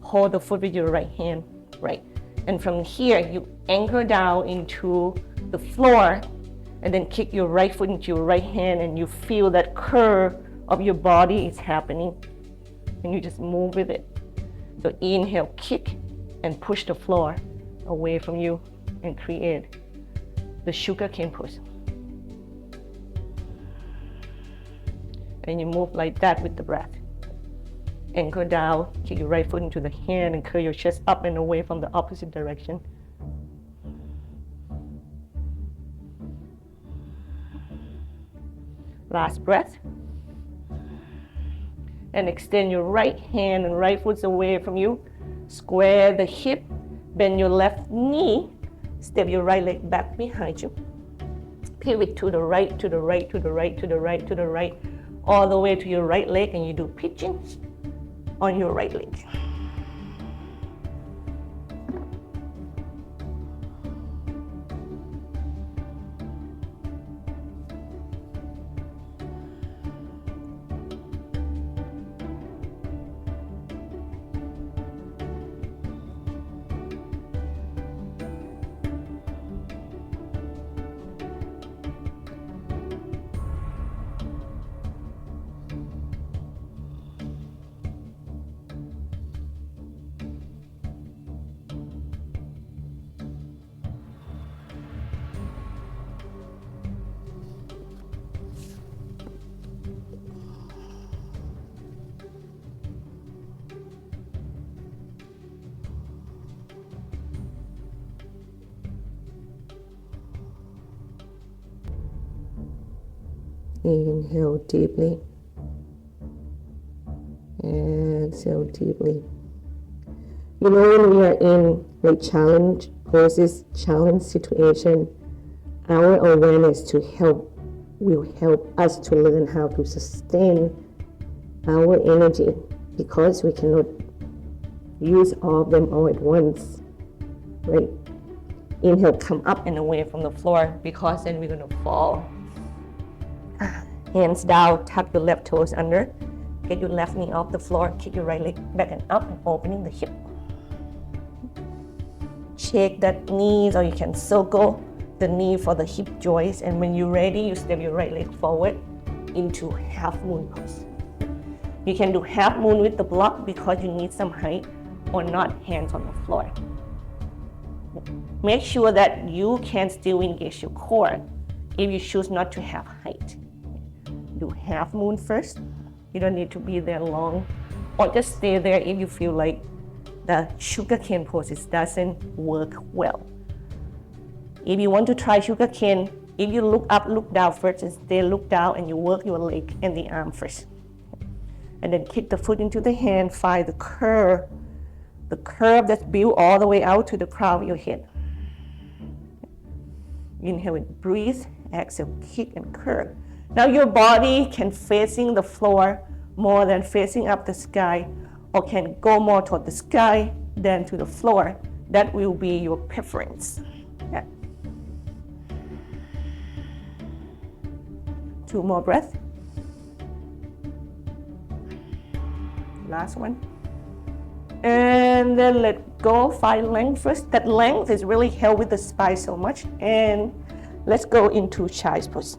Speaker 1: Hold the foot with your right hand. Right. And from here, you anchor down into the floor and then kick your right foot into your right hand and you feel that curve of your body is happening. And you just move with it. So inhale, kick and push the floor away from you and create the sugarcane pose. And you move like that with the breath. Anchor down, kick your right foot into the hand and curl your chest up and away from the opposite direction. Last breath. And extend your right hand and right foot away from you. Square the hip, bend your left knee, step your right leg back behind you. Pivot to the right, to the right, to the right, to the right, to the right, all the way to your right leg, and you do pigeons on your right leg. Inhale deeply. Exhale deeply. You know, when we are in like challenge poses, challenge situation, our awareness will help us to learn how to sustain our energy, because we cannot use all of them all at once, right? Inhale, come up and away from the floor, because then we're going to fall. Hands down, tuck your left toes under, get your left knee off the floor, kick your right leg back and up and opening the hip. Shake that knees, or you can circle the knee for the hip joints, and when you're ready, you step your right leg forward into half moon pose. You can do half moon with the block because you need some height, or not, hands on the floor. Make sure that you can still engage your core if you choose not to have height. Do half moon first. You don't need to be there long, or just stay there if you feel like the sugarcane poses doesn't work well. If you want to try sugarcane, if you look up, look down first, and stay look down, and you work your leg and the arm first. And then kick the foot into the hand, find the curve that's built all the way out to the crown of your head. Inhale and breathe, exhale, kick and curve. Now your body can facing the floor more than facing up the sky, or can go more toward the sky than to the floor. That will be your preference. Yeah. 2 more breaths. Last one. And then let go, find length first. That length is really help with the spine so much. And let's go into child's pose.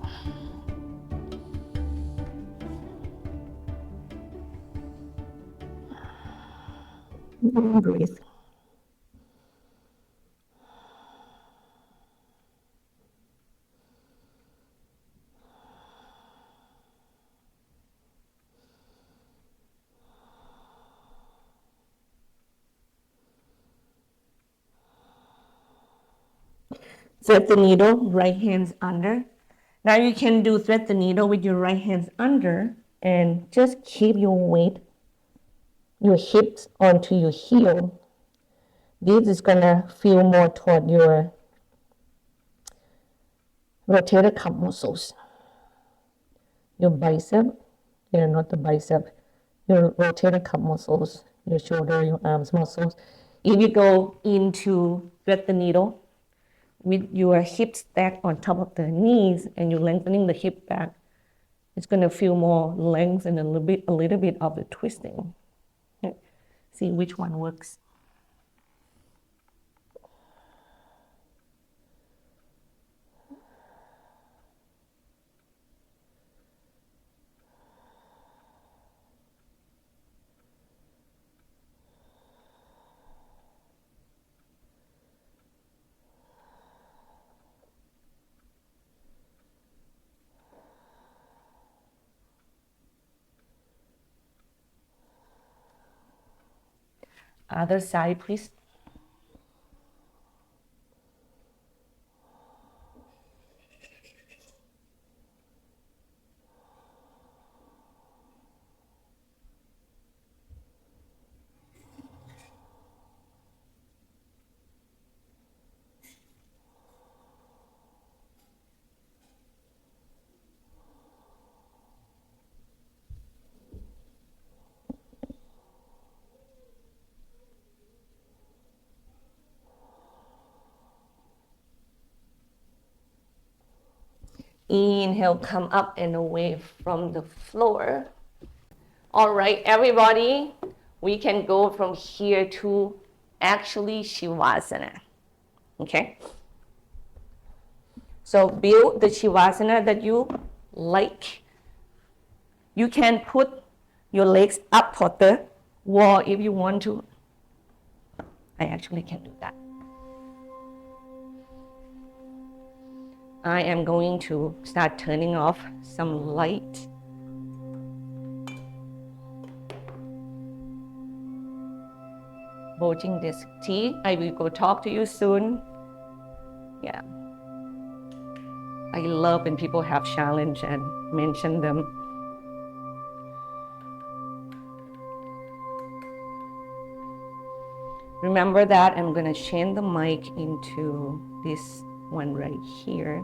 Speaker 1: Breathe. Thread the needle, right hands under. Now you can do thread the needle with your right hands under, and just keep your weight, your hips onto your heel. This is gonna feel more toward your rotator cuff muscles, your bicep, not the bicep, your rotator cuff muscles, your shoulder, your arms muscles. If you go into thread the needle with your hips stacked on top of the knees and you're lengthening the hip back, it's going to feel more length and a little bit of the twisting. See which one works. Other side, please. Inhale, come up and away from the floor. All right, everybody, we can go from here to actually Shavasana. Okay? So build the Shavasana that you like. You can put your legs up toward the wall if you want to. I actually can do that. I am going to start turning off some light. Watching this tea. I will go talk to you soon. Yeah. I love when people have challenge and mention them. Remember that I'm going to chain the mic into this one right here.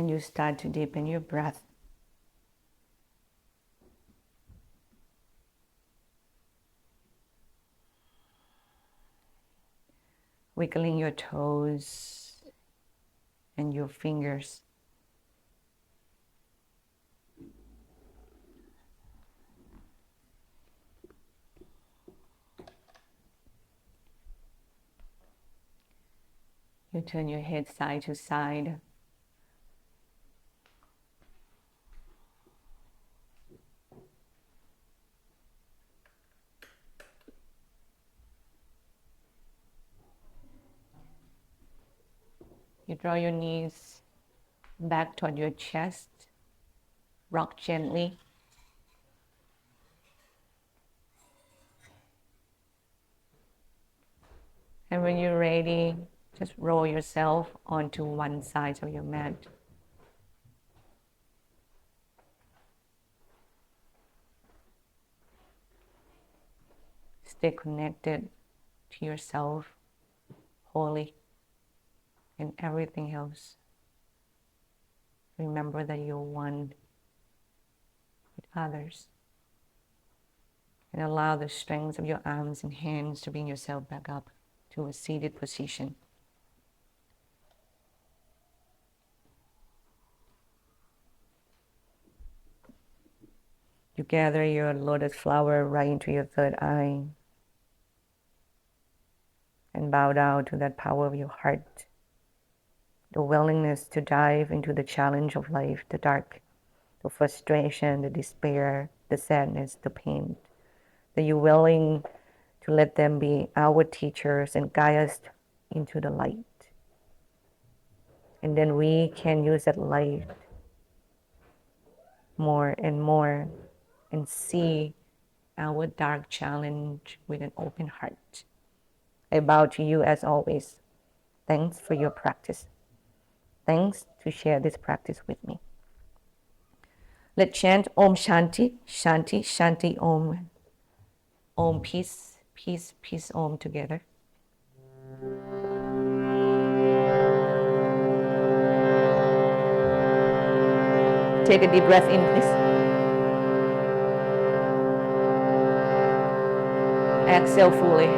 Speaker 1: And you start to deepen your breath. Wiggling your toes and your fingers. You turn your head side to side. You draw your knees back toward your chest. Rock gently. And when you're ready, just roll yourself onto one side of your mat. Stay connected to yourself wholly and everything else. Remember that you're one with others. And allow the strength of your arms and hands to bring yourself back up to a seated position. You gather your lotus flower right into your third eye and bow down to that power of your heart, the willingness to dive into the challenge of life, the dark, the frustration, the despair, the sadness, the pain, that you're willing to let them be our teachers and guide us into the light. And then we can use that light more and more and see our dark challenge with an open heart. I bow to you as always. Thanks for your practice. Thanks to share this practice with me. Let's chant Om Shanti, Shanti, Shanti Om. Om peace, peace, peace Om together. Take a deep breath in, please. Exhale fully.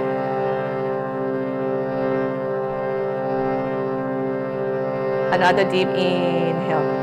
Speaker 1: Another deep inhale.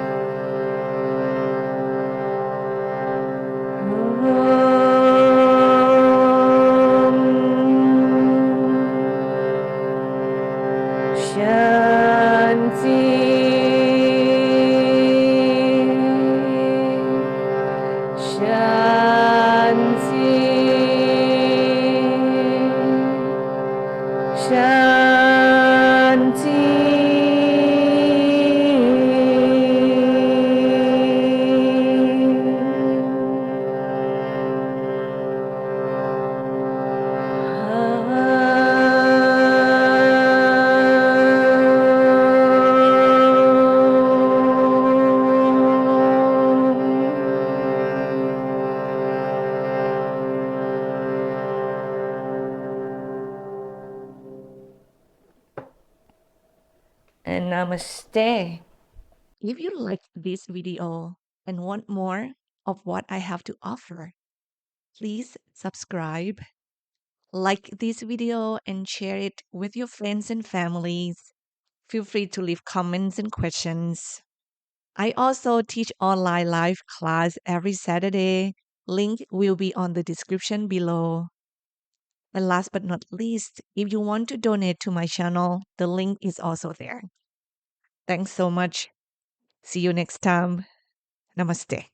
Speaker 1: And Namaste. If you liked this video and want more of what I have to offer, please subscribe, like this video, and share it with your friends and families. Feel free to leave comments and questions. I also teach online live class every Saturday. Link will be on the description below. And last but not least, if you want to donate to my channel, the link is also there. Thanks so much. See you next time. Namaste.